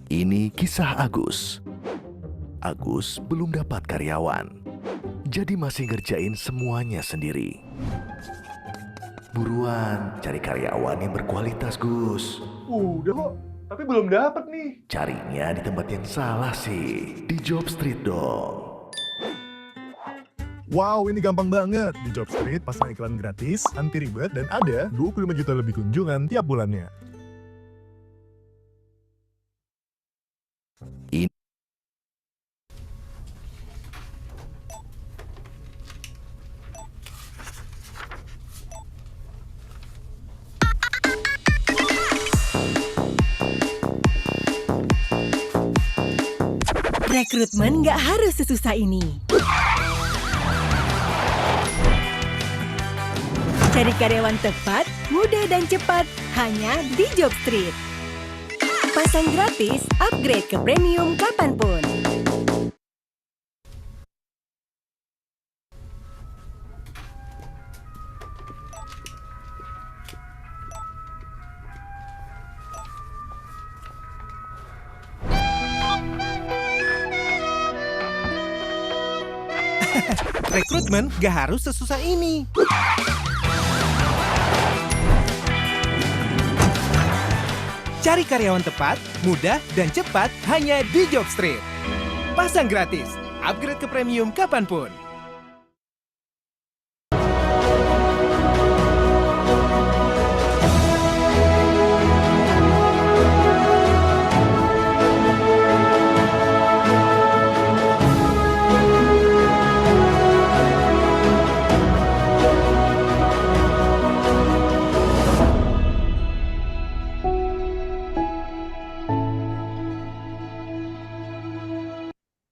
Ini kisah Agus. Agus belum dapat karyawan, jadi masih ngerjain semuanya sendiri. Buruan cari karyawan yang berkualitas, Gus. Udah kok, tapi belum dapat nih. Carinya di tempat yang salah sih, di Job Street dong. Wow, ini gampang banget. Di Jobstreet, pasang iklan gratis, anti ribet, dan ada 25 juta lebih kunjungan tiap bulannya. Ini Rekrutmen nggak harus sesusah ini. Cari karyawan tepat, mudah dan cepat, hanya di Jobstreet. Pasang gratis, upgrade ke premium kapanpun. Rekrutmen gak harus sesusah ini. Cari karyawan tepat, mudah, dan cepat hanya di Jobstreet. Pasang gratis, upgrade ke premium kapanpun.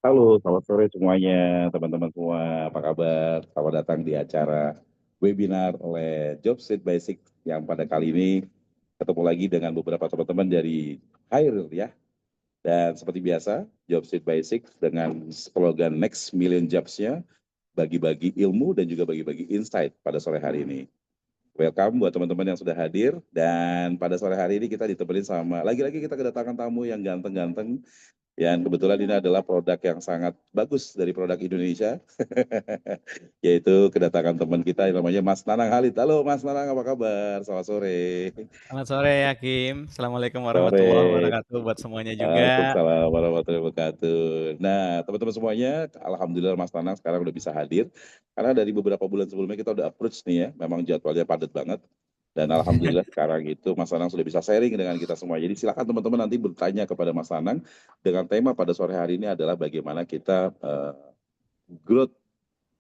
Halo, selamat sore semuanya, teman-teman semua. Apa kabar? Selamat datang di acara webinar oleh Job Street Basic yang pada kali ini ketemu lagi dengan beberapa teman-teman dari Hire ya. Dan seperti biasa, Job Street Basic dengan slogan Next Million Jobs-nya bagi-bagi ilmu dan juga bagi-bagi insight pada sore hari ini. Welcome buat teman-teman yang sudah hadir dan pada sore hari ini kita ditemenin sama lagi-lagi kita kedatangan tamu yang ganteng-ganteng. Yang kebetulan ini adalah produk yang sangat bagus dari produk Indonesia, yaitu kedatangan teman kita yang namanya Mas Nanang Halid. Halo Mas Nanang, apa kabar? Selamat sore. Selamat sore Hakim. Assalamualaikum warahmatullahi Sore. wabarakatuh buat semuanya juga. Waalaikumsalam warahmatullahi wabarakatuh. Nah, teman-teman semuanya, alhamdulillah Mas Nanang sekarang udah bisa hadir. Karena dari beberapa bulan sebelumnya kita udah approach nih ya, memang jadwalnya padat banget. Dan alhamdulillah sekarang itu Mas Nanang sudah bisa sharing dengan kita semua. Jadi silakan teman-teman nanti bertanya kepada Mas Nanang dengan tema pada sore hari ini adalah bagaimana kita growth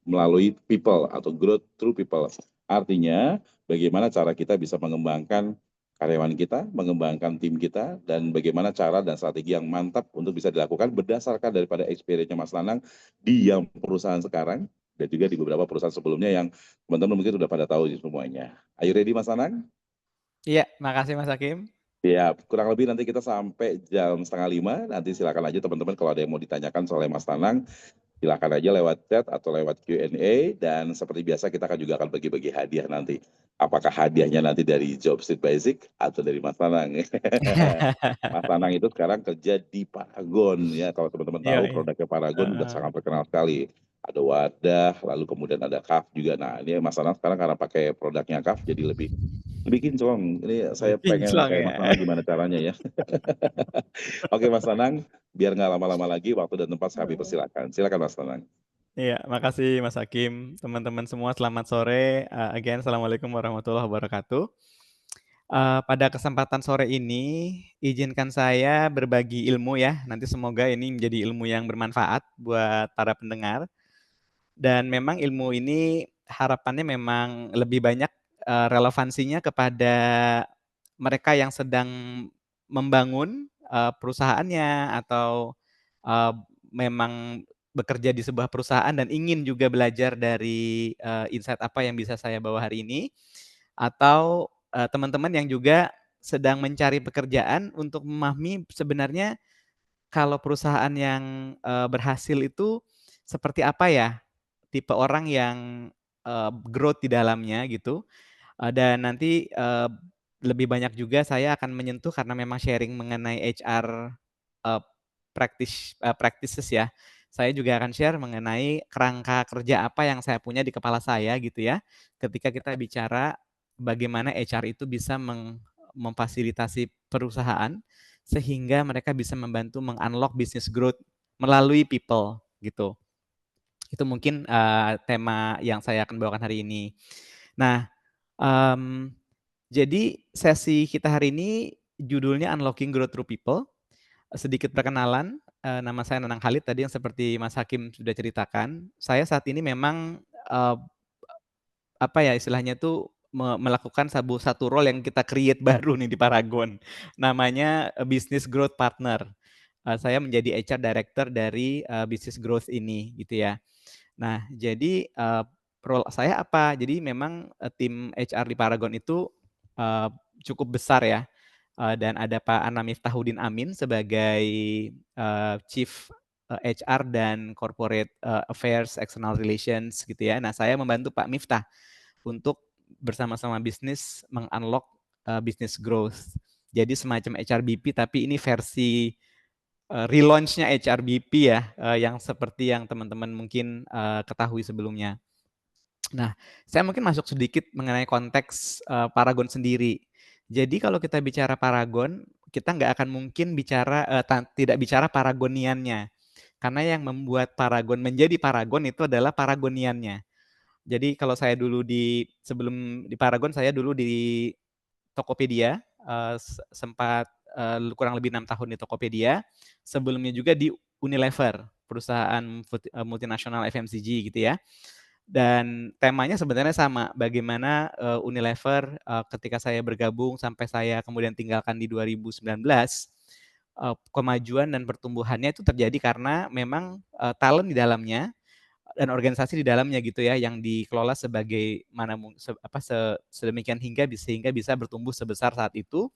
melalui people atau growth through people. Artinya bagaimana cara kita bisa mengembangkan karyawan kita, mengembangkan tim kita, dan bagaimana cara dan strategi yang mantap untuk bisa dilakukan berdasarkan daripada experience-nya Mas Nanang di yang perusahaan sekarang dan juga di beberapa perusahaan sebelumnya yang teman-teman mungkin sudah pada tahu semuanya. Are you ready Mas Nanang? Iya, makasih Mas Hakim. Ya, kurang lebih nanti kita sampai jam 4:30. Nanti silakan aja teman-teman kalau ada yang mau ditanyakan soal Mas Nanang, silakan aja lewat chat atau lewat Q&A. Dan seperti biasa kita juga akan bagi-bagi hadiah nanti. Apakah hadiahnya nanti dari Job Street Basic atau dari Mas Nanang? Mas Nanang itu sekarang kerja di Paragon ya. Kalau teman-teman Iya, tahu iya. produknya Paragon udah Heeh. sangat terkenal sekali. Ada Wadah, lalu kemudian ada KAF juga. Nah, ini Mas Nanang sekarang karena pakai produknya KAF jadi lebih kinclong. Ini saya Lebih pengen kinclong kayak ya. Mas Nanang gimana caranya ya. Oke Mas Nanang, biar nggak lama-lama lagi, waktu dan tempat kami persilakan. Silakan Mas Nanang. Iya, makasih Mas Hakim. Teman-teman semua selamat sore. Again, Assalamualaikum warahmatullahi wabarakatuh. Pada kesempatan sore ini, izinkan saya berbagi ilmu ya. Nanti semoga ini menjadi ilmu yang bermanfaat buat para pendengar. Dan memang ilmu ini harapannya memang lebih banyak relevansinya kepada mereka yang sedang membangun perusahaannya atau memang bekerja di sebuah perusahaan dan ingin juga belajar dari insight apa yang bisa saya bawa hari ini, atau teman-teman yang juga sedang mencari pekerjaan untuk memahami sebenarnya kalau perusahaan yang berhasil itu seperti apa ya, tipe orang yang growth di dalamnya gitu, dan nanti lebih banyak juga saya akan menyentuh karena memang sharing mengenai HR practices ya. Saya juga akan share mengenai kerangka kerja apa yang saya punya di kepala saya gitu ya. Ketika kita bicara bagaimana HR itu bisa memfasilitasi perusahaan sehingga mereka bisa membantu meng-unlock business growth melalui people gitu. Itu mungkin tema yang saya akan bawakan hari ini. Nah, jadi sesi kita hari ini judulnya Unlocking Growth Through People. Sedikit perkenalan, nama saya Nanang Khalid tadi yang seperti Mas Hakim sudah ceritakan. Saya saat ini memang apa ya istilahnya tuh melakukan satu role yang kita create baru nih di Paragon. Namanya Business Growth Partner. Saya menjadi HR Director dari Business Growth ini gitu ya. Nah, jadi role saya apa? Jadi memang tim HR di Paragon itu cukup besar ya. Dan ada Pak Anam Miftahudin Amin sebagai Chief HR dan Corporate Affairs, External Relations gitu ya. Nah, saya membantu Pak Miftah untuk bersama-sama bisnis meng-unlock business growth. Jadi semacam HRBP tapi ini versi relaunch-nya HRBP ya, yang seperti yang teman-teman mungkin ketahui sebelumnya. Nah, saya mungkin masuk sedikit mengenai konteks Paragon sendiri. Jadi kalau kita bicara Paragon, kita nggak akan mungkin tidak bicara Paragoniannya. Karena yang membuat Paragon menjadi Paragon itu adalah Paragoniannya. Jadi kalau saya dulu sebelum di Paragon, saya dulu di Tokopedia, sempat kurang lebih 6 tahun di Tokopedia. Sebelumnya juga di Unilever, perusahaan multinasional FMCG gitu ya. Dan temanya sebenarnya sama, bagaimana Unilever ketika saya bergabung sampai saya kemudian tinggalkan di 2019, kemajuan dan pertumbuhannya itu terjadi karena memang talent di dalamnya dan organisasi di dalamnya gitu ya, yang dikelola sedemikian sehingga bisa bertumbuh sebesar saat itu.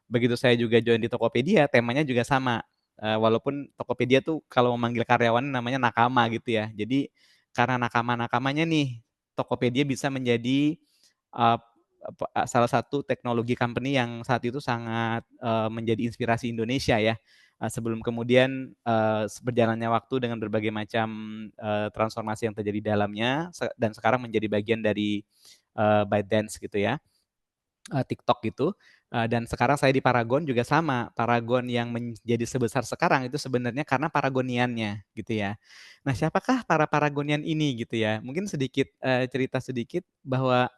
Begitu saya juga join di Tokopedia, temanya juga sama. Walaupun Tokopedia tuh kalau memanggil karyawan namanya nakama gitu ya. Jadi karena nakama-nakamanya nih, Tokopedia bisa menjadi salah satu teknologi company yang saat itu sangat menjadi inspirasi Indonesia ya. Sebelum kemudian berjalannya waktu dengan berbagai macam transformasi yang terjadi di dalamnya dan sekarang menjadi bagian dari ByteDance gitu ya, TikTok gitu. Dan sekarang saya di Paragon juga sama. Paragon yang menjadi sebesar sekarang itu sebenarnya karena Paragoniannya gitu ya. Nah, siapakah para Paragonian ini gitu ya? Mungkin cerita sedikit bahwa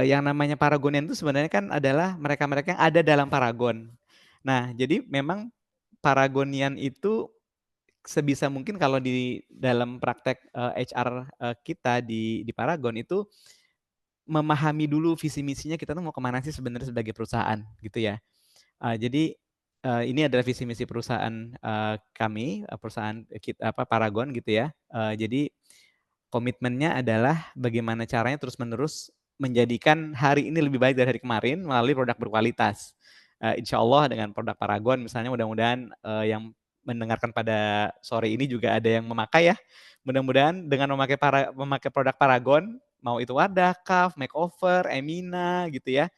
yang namanya Paragonian itu sebenarnya kan adalah mereka-mereka yang ada dalam Paragon. Nah, jadi memang Paragonian itu sebisa mungkin kalau di dalam praktek HR kita di Paragon itu memahami dulu visi misinya kita tuh mau kemana sih sebenarnya sebagai perusahaan gitu ya. Jadi ini adalah visi misi perusahaan kami, perusahaan kita Paragon gitu ya. Jadi komitmennya adalah bagaimana caranya terus-menerus menjadikan hari ini lebih baik dari hari kemarin melalui produk berkualitas. Insya Allah dengan produk Paragon misalnya mudah-mudahan yang mendengarkan pada sore ini juga ada yang memakai ya. Mudah-mudahan dengan memakai produk Paragon, mau itu Wadah, Kaf, Makeover, Emina gitu ya,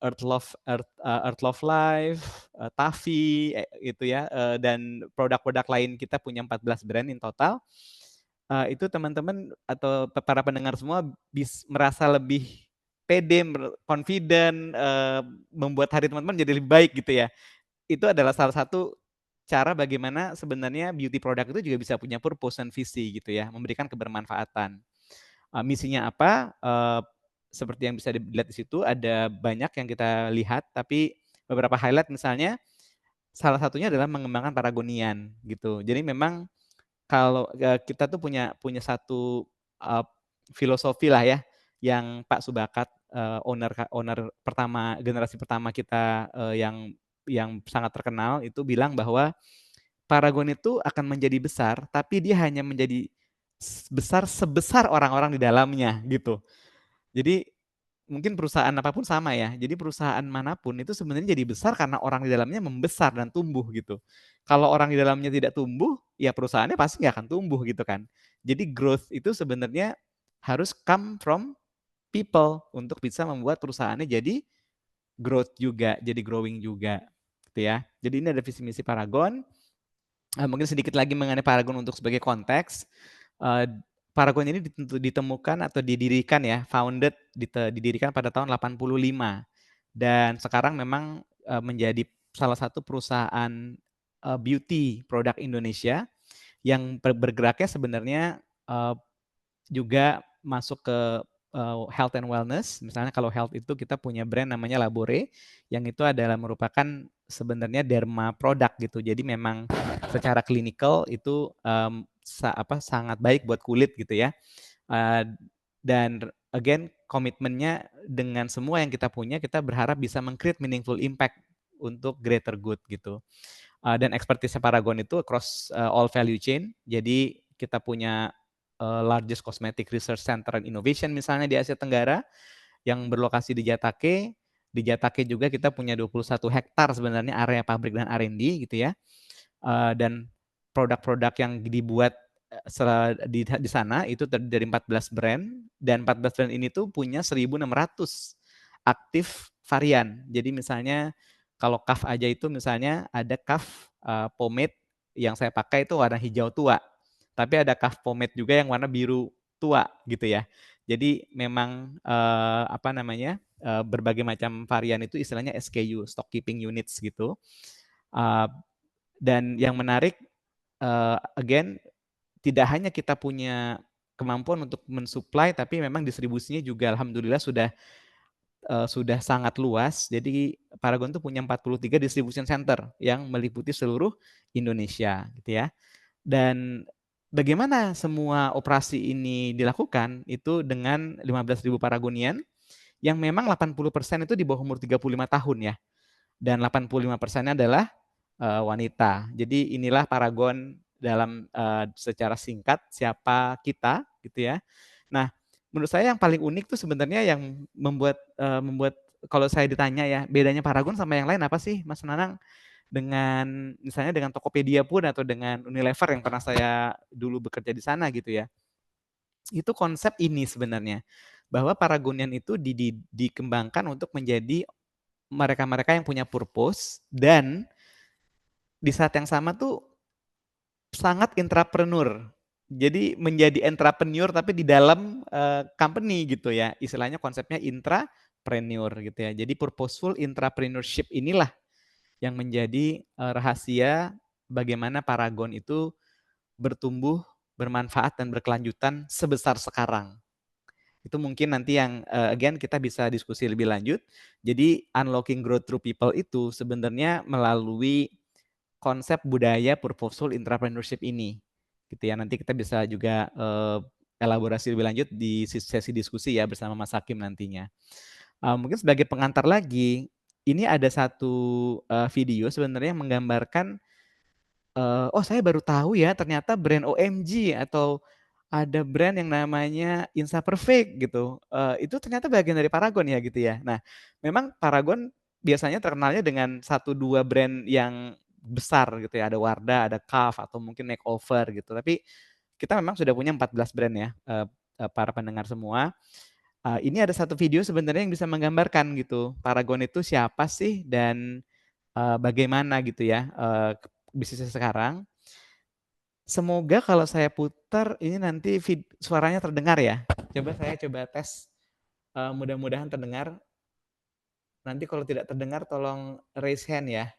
Earth Love Life, Tafi gitu ya, dan produk-produk lain kita punya 14 brand in total. Itu teman-teman atau para pendengar semua merasa lebih pede, confident, membuat hari teman-teman jadi lebih baik gitu ya. Itu adalah salah satu cara bagaimana sebenarnya beauty product itu juga bisa punya purpose dan visi gitu ya, memberikan kebermanfaatan. Misinya apa? Seperti yang bisa dilihat di situ ada banyak yang kita lihat, tapi beberapa highlight misalnya salah satunya adalah mengembangkan Paragonian gitu. Jadi memang kalau kita tuh punya satu filosofi lah ya, yang Pak Subakat owner generasi pertama kita yang sangat terkenal itu bilang bahwa Paragon itu akan menjadi besar, tapi dia hanya menjadi besar sebesar orang-orang di dalamnya gitu. Jadi mungkin perusahaan apapun sama ya. Jadi perusahaan manapun itu sebenarnya jadi besar karena orang di dalamnya membesar dan tumbuh gitu. Kalau orang di dalamnya tidak tumbuh, ya perusahaannya pasti nggak akan tumbuh gitu kan. Jadi growth itu sebenarnya harus come from people untuk bisa membuat perusahaannya jadi growth juga, jadi growing juga. Gitu gitu ya. Jadi ini ada visi misi Paragon. Mungkin sedikit lagi mengenai Paragon untuk sebagai konteks. Paragon ini ditemukan atau didirikan ya, didirikan pada tahun 85 dan sekarang memang menjadi salah satu perusahaan beauty produk Indonesia yang bergeraknya sebenarnya juga masuk ke health and wellness. Misalnya kalau health itu kita punya brand namanya Labore, yang itu adalah merupakan sebenarnya derma produk gitu. Jadi memang secara klinikal itu sangat baik buat kulit gitu ya. Dan again komitmennya dengan semua yang kita punya, kita berharap bisa meng-create meaningful impact untuk greater good gitu. Dan expertise Paragon itu across all value chain. Jadi kita punya largest cosmetic research center and innovation misalnya di Asia Tenggara yang berlokasi di Jatake. Di Jatake juga kita punya 21 hektar sebenarnya area pabrik dan R&D gitu ya. Dan produk-produk yang dibuat di sana itu terdiri dari 14 brand, dan 14 brand ini tuh punya 1.600 aktif varian. Jadi misalnya kalau Kaf aja itu misalnya ada Kaf pomade yang saya pakai itu warna hijau tua, tapi ada Kaf pomade juga yang warna biru tua gitu ya. Jadi memang berbagai macam varian itu istilahnya SKU, stock keeping units gitu. Dan yang menarik again tidak hanya kita punya kemampuan untuk mensuplai, tapi memang distribusinya juga alhamdulillah sudah sangat luas. Jadi Paragon itu punya 43 distribution center yang meliputi seluruh Indonesia gitu ya. Dan bagaimana semua operasi ini dilakukan itu dengan 15.000 Paragonian yang memang 80% itu di bawah umur 35 tahun ya. Dan 85%-nya adalah wanita. Jadi inilah Paragon dalam secara singkat siapa kita gitu ya. Nah, menurut saya yang paling unik tuh sebenarnya yang membuat kalau saya ditanya ya bedanya Paragon sama yang lain apa sih Mas Nanang, dengan misalnya dengan Tokopedia pun atau dengan Unilever yang pernah saya dulu bekerja di sana gitu ya. Itu konsep ini sebenarnya bahwa Paragonian itu dikembangkan untuk menjadi mereka-mereka yang punya purpose dan di saat yang sama tuh sangat intrapreneur. Jadi menjadi entrepreneur tapi di dalam company gitu ya. Istilahnya konsepnya intrapreneur gitu ya. Jadi purposeful entrepreneurship inilah yang menjadi rahasia bagaimana Paragon itu bertumbuh, bermanfaat dan berkelanjutan sebesar sekarang. Itu mungkin nanti yang again kita bisa diskusi lebih lanjut. Jadi unlocking growth through people itu sebenarnya melalui konsep budaya purposeful entrepreneurship ini gitu ya. Nanti kita bisa juga elaborasi lebih lanjut di sesi diskusi ya bersama Mas Hakim nantinya. Mungkin sebagai pengantar lagi, ini ada satu video sebenarnya yang menggambarkan oh saya baru tahu ya ternyata brand OMG atau ada brand yang namanya Insa Perfect gitu. Itu ternyata bagian dari Paragon ya gitu ya. Nah, memang Paragon biasanya terkenalnya dengan 1-2 brand yang besar gitu ya, ada Wardah, ada Kaf atau mungkin Makeover gitu. Tapi kita memang sudah punya 14 brand ya, para pendengar semua. Ini ada satu video sebenarnya yang bisa menggambarkan gitu, Paragon itu siapa sih dan bagaimana gitu ya bisnisnya sekarang. Semoga kalau saya putar ini nanti suaranya terdengar ya. Saya coba tes, mudah-mudahan terdengar. Nanti kalau tidak terdengar tolong raise hand ya.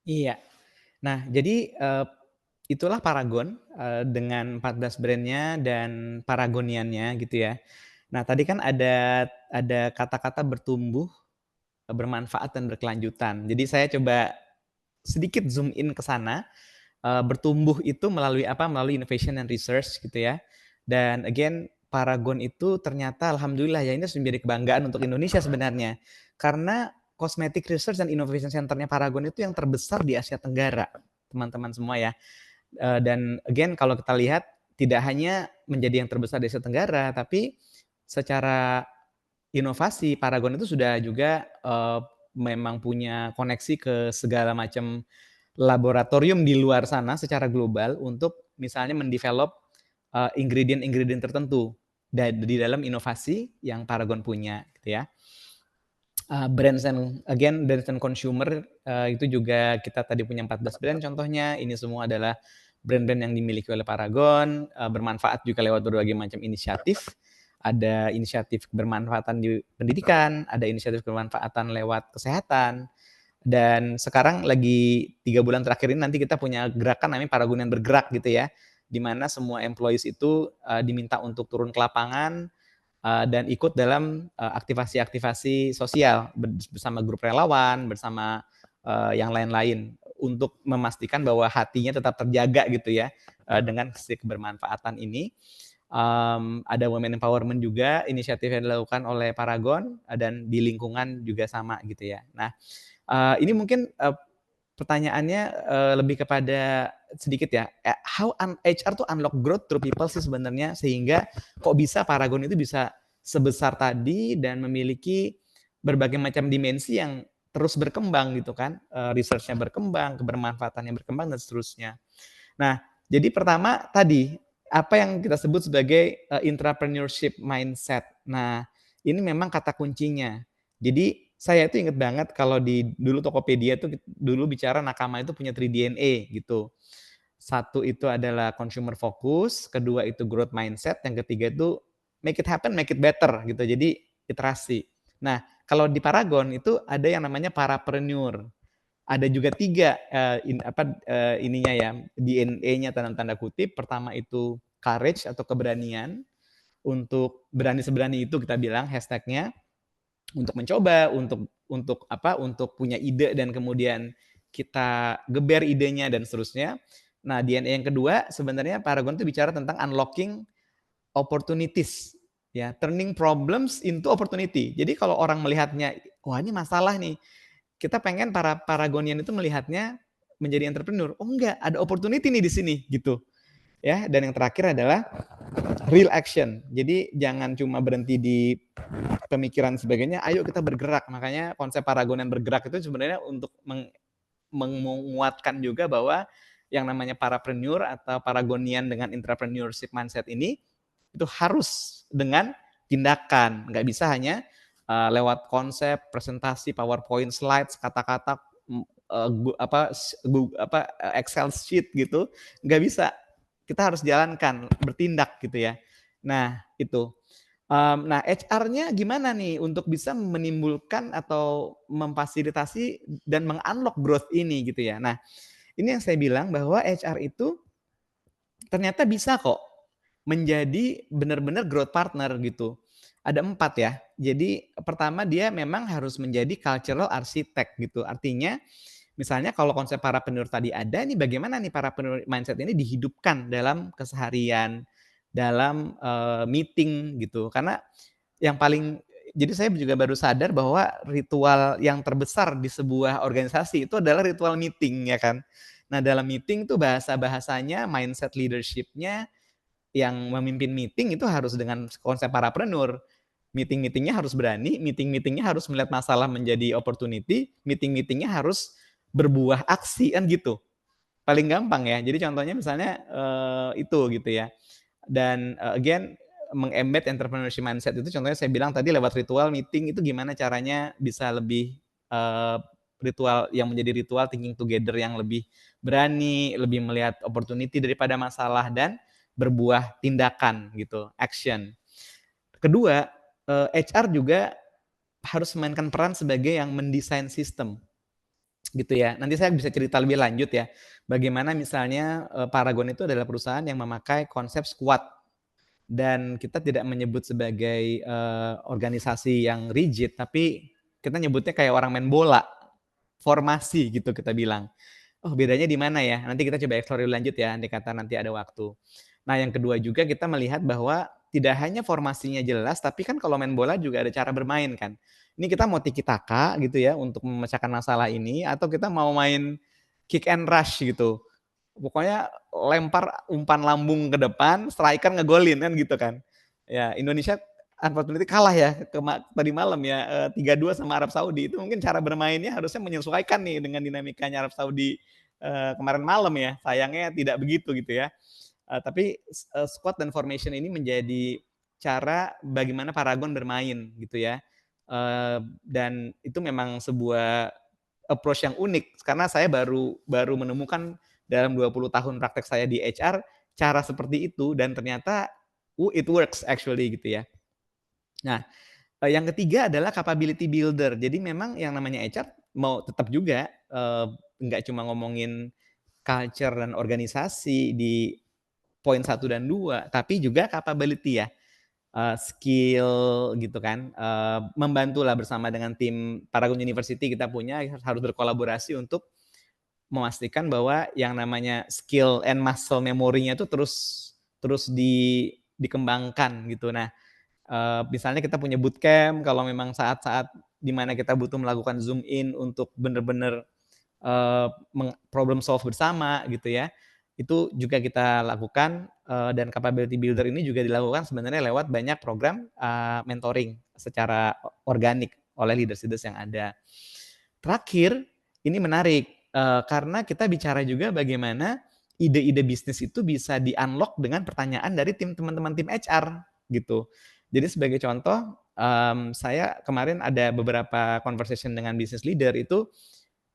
Iya. Nah, jadi, itulah Paragon, dengan 14 brand-nya dan Paragoniannya gitu ya. Nah, tadi kan ada kata-kata bertumbuh, bermanfaat dan berkelanjutan. Jadi saya coba sedikit zoom in ke sana, bertumbuh itu melalui apa, melalui innovation and research gitu ya. Dan again, Paragon itu ternyata alhamdulillah ya ini harus menjadi kebanggaan untuk Indonesia sebenarnya. Karena cosmetic research dan innovation center-nya Paragon itu yang terbesar di Asia Tenggara, teman-teman semua ya. Dan again kalau kita lihat tidak hanya menjadi yang terbesar di Asia Tenggara, tapi secara inovasi Paragon itu sudah juga, memang punya koneksi ke segala macam laboratorium di luar sana secara global untuk misalnya mendevelop, ingredient-ingredient tertentu di dalam inovasi yang Paragon punya gitu ya. Brands and consumer, itu juga kita tadi punya 14 brand contohnya, ini semua adalah brand-brand yang dimiliki oleh Paragon, bermanfaat juga lewat berbagai macam inisiatif. Ada inisiatif bermanfaatan di pendidikan, ada inisiatif bermanfaatan lewat kesehatan, dan sekarang lagi 3 bulan terakhir ini nanti kita punya gerakan namanya Paragonian Bergerak gitu ya, di mana semua employees itu, diminta untuk turun ke lapangan, dan ikut dalam, aktivasi-aktivasi sosial bersama grup relawan, bersama, yang lain-lain untuk memastikan bahwa hatinya tetap terjaga gitu ya, dengan si kebermanfaatan ini. Ada women empowerment juga inisiatif yang dilakukan oleh Paragon, dan di lingkungan juga sama gitu ya. Nah, ini mungkin, pertanyaannya, lebih kepada sedikit ya, HR tuh unlock growth through people sih sebenarnya, sehingga kok bisa Paragon itu bisa sebesar tadi dan memiliki berbagai macam dimensi yang terus berkembang gitu kan, research-nya berkembang, kebermanfaatannya berkembang dan seterusnya. Nah, jadi pertama tadi, apa yang kita sebut sebagai, entrepreneurship mindset. Nah, ini memang kata kuncinya. Jadi saya itu inget banget kalau dulu Tokopedia tuh dulu bicara Nakama itu punya 3 DNA gitu. Satu itu adalah consumer focus, kedua itu growth mindset, yang ketiga itu make it happen, make it better gitu. Jadi iterasi. Nah, kalau di Paragon itu ada yang namanya parapreneur. Ada juga 3 ininya ya, DNA-nya dalam tanda kutip. Pertama itu courage atau keberanian, untuk berani seberani itu kita bilang hashtag-nya. Untuk mencoba, untuk punya ide dan kemudian kita geber idenya dan seterusnya. Nah, DNA yang kedua sebenarnya Paragon itu bicara tentang unlocking opportunities, ya, turning problems into opportunity. Jadi kalau orang melihatnya, wah ini masalah nih, kita pengen para Paragonian itu melihatnya menjadi entrepreneur. Oh enggak, ada opportunity nih di sini gitu. Ya, dan yang terakhir adalah real action. Jadi jangan cuma berhenti di pemikiran sebagainya, ayo kita bergerak. Makanya konsep Paragonian bergerak itu sebenarnya untuk menguatkan juga bahwa yang namanya parapreneur atau Paragonian dengan entrepreneurship mindset ini itu harus dengan tindakan, nggak bisa hanya lewat konsep, presentasi, PowerPoint, slides, kata-kata, Excel sheet gitu, nggak bisa. Kita harus jalankan, bertindak gitu ya. Nah itu. Nah HR-nya gimana nih untuk bisa menimbulkan atau memfasilitasi dan meng-unlock growth ini gitu ya. Nah ini yang saya bilang bahwa HR itu ternyata bisa kok menjadi benar-benar growth partner gitu. Ada 4 ya. Jadi pertama dia memang harus menjadi cultural architect gitu. Artinya misalnya kalau konsep parapreneur tadi ada nih bagaimana nih parapreneur mindset ini dihidupkan dalam keseharian, dalam, meeting gitu. Karena yang paling jadi saya juga baru sadar bahwa ritual yang terbesar di sebuah organisasi itu adalah ritual meeting ya kan. Nah dalam meeting tuh bahasa-bahasanya, mindset leadership-nya yang memimpin meeting itu harus dengan konsep parapreneur. Meeting-meetingnya harus berani, meeting-meetingnya harus melihat masalah menjadi opportunity, meeting-meetingnya harus berbuah aksi, kan gitu. Paling gampang ya, jadi contohnya misalnya, itu gitu ya. Dan, again, meng-embed entrepreneurship mindset itu contohnya saya bilang tadi lewat ritual meeting itu gimana caranya bisa lebih, ritual yang menjadi ritual thinking together yang lebih berani, lebih melihat opportunity daripada masalah dan berbuah tindakan gitu, action. Kedua, HR juga harus memainkan peran sebagai yang mendesain sistem. gitu ya. Nanti saya bisa cerita lebih lanjut ya, bagaimana misalnya Paragon itu adalah perusahaan yang memakai konsep squad dan kita tidak menyebut sebagai organisasi yang rigid, tapi kita nyebutnya kayak orang main bola, formasi gitu kita bilang. Oh bedanya di mana ya? Nanti kita coba explore lebih lanjut ya, andai kata nanti ada waktu. Nah yang kedua juga kita melihat bahwa tidak hanya formasinya jelas, tapi kan kalau main bola juga ada cara bermain kan. Ini kita mau tiki taka gitu ya untuk memecahkan masalah ini, atau kita mau main kick and rush gitu. Pokoknya lempar umpan lambung ke depan, striker ngegolin kan gitu kan. Ya Indonesia unfortunately kalah ya tadi malam ya 3-2 sama Arab Saudi. Itu mungkin cara bermainnya harusnya menyesuaikan nih dengan dinamikanya Arab Saudi kemarin malam ya. Sayangnya tidak begitu gitu ya. Tapi squad dan formation ini menjadi cara bagaimana Paragon bermain gitu ya. Dan itu memang sebuah approach yang unik karena saya baru menemukan dalam 20 tahun praktek saya di HR cara seperti itu dan ternyata it works actually gitu ya. Nah, yang ketiga adalah capability builder. Jadi memang yang namanya HR mau tetap juga nggak cuma ngomongin culture dan organisasi di poin 1 dan 2, tapi juga capability ya. Skill gitu kan, membantulah bersama dengan tim Paragon University kita punya harus berkolaborasi untuk memastikan bahwa yang namanya skill and muscle memory-nya itu terus dikembangkan gitu. Nah, misalnya kita punya bootcamp kalau memang saat-saat di mana kita butuh melakukan zoom in untuk benar-benar problem solve bersama gitu ya. Itu juga kita lakukan dan capability builder ini juga dilakukan sebenarnya lewat banyak program mentoring secara organik oleh leaders-leaders yang ada. Terakhir, ini menarik karena kita bicara juga bagaimana ide-ide bisnis itu bisa di-unlock dengan pertanyaan dari teman-teman tim HR gitu. Jadi sebagai contoh, saya kemarin ada beberapa conversation dengan business leader itu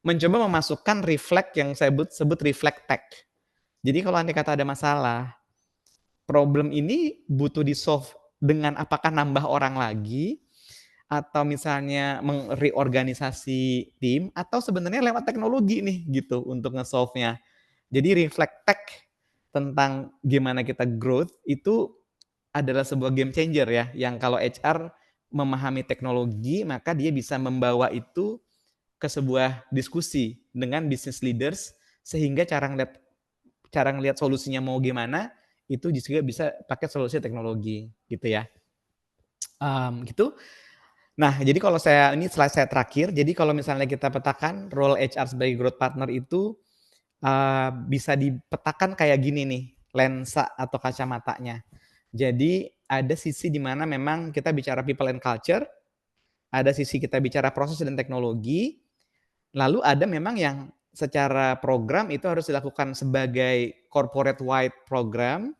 mencoba memasukkan reflect yang saya sebut reflect tech. Jadi kalau andai kata ada masalah, problem ini butuh di-solve dengan apakah nambah orang lagi, atau misalnya reorganisasi tim, atau sebenarnya lewat teknologi nih gitu untuk nge-solve-nya. Jadi reflect tech tentang gimana kita growth itu adalah sebuah game changer ya, yang kalau HR memahami teknologi, maka dia bisa membawa itu ke sebuah diskusi dengan business leaders, sehingga cara ngelihat solusinya mau gimana, itu juga bisa pakai solusi teknologi gitu ya. Gitu. Nah, jadi kalau ini slide saya terakhir, jadi kalau misalnya kita petakan role HR sebagai growth partner itu bisa dipetakan kayak gini nih, lensa atau kacamatanya. Jadi ada sisi di mana memang kita bicara people and culture, ada sisi kita bicara proses dan teknologi, lalu ada memang yang secara program itu harus dilakukan sebagai corporate wide program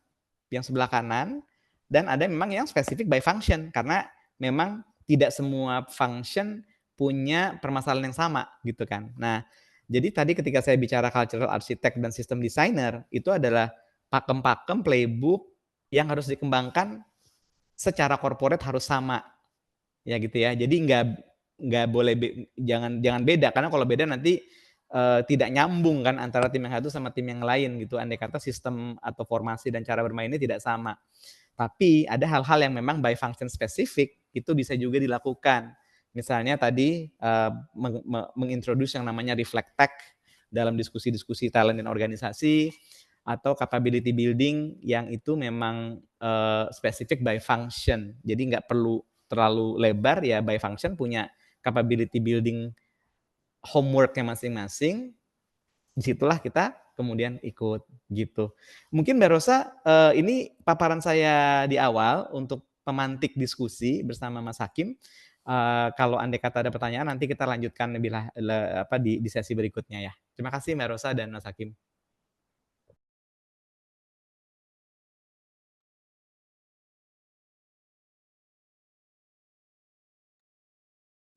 yang sebelah kanan, dan ada memang yang spesifik by function karena memang tidak semua function punya permasalahan yang sama gitu kan. Nah, jadi tadi ketika saya bicara cultural architect dan system designer itu adalah pakem-pakem playbook yang harus dikembangkan secara corporate harus sama. Ya gitu ya. Jadi nggak boleh jangan beda karena kalau beda nanti tidak nyambung kan antara tim yang satu sama tim yang lain gitu. Andai kata sistem atau formasi dan cara bermainnya tidak sama. Tapi ada hal-hal yang memang by function spesifik itu bisa juga dilakukan. Misalnya tadi mengintroduce yang namanya reflect tech dalam diskusi-diskusi talent dan organisasi, atau capability building yang itu memang spesifik by function. Jadi nggak perlu terlalu lebar ya, by function punya capability building homeworknya masing-masing. Disitulah kita kemudian ikut gitu. Mungkin Mbak Rosa ini paparan saya di awal untuk pemantik diskusi bersama Mas Hakim. Kalau andai kata ada pertanyaan nanti kita lanjutkan lebih di sesi berikutnya ya. Terima kasih Mbak Rosa dan Mas Hakim.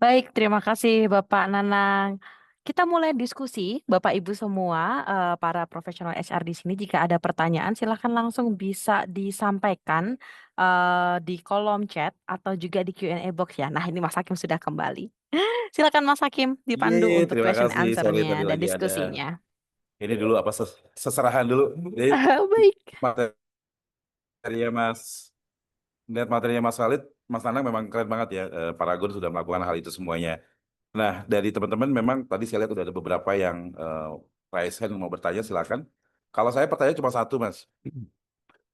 Baik, terima kasih Bapak Nanang. Kita mulai diskusi, Bapak Ibu semua, para profesional HR di sini jika ada pertanyaan silahkan langsung bisa disampaikan, di kolom chat atau juga di Q&A box ya. Nah ini Mas Hakim sudah kembali. Silakan Mas Hakim Iya, dipandu untuk terima question kasih. Sorry tadi answer-nya dan lagi ada diskusinya. ini dulu apa seserahan dulu. Jadi Baik. materinya materinya Mas Khalid, Mas Nanang memang keren banget ya. Paragon sudah melakukan hal itu semuanya. Nah, dari teman-teman memang tadi saya lihat udah ada beberapa yang raise hand mau bertanya, silakan. Kalau saya pertanyaan cuma satu, Mas.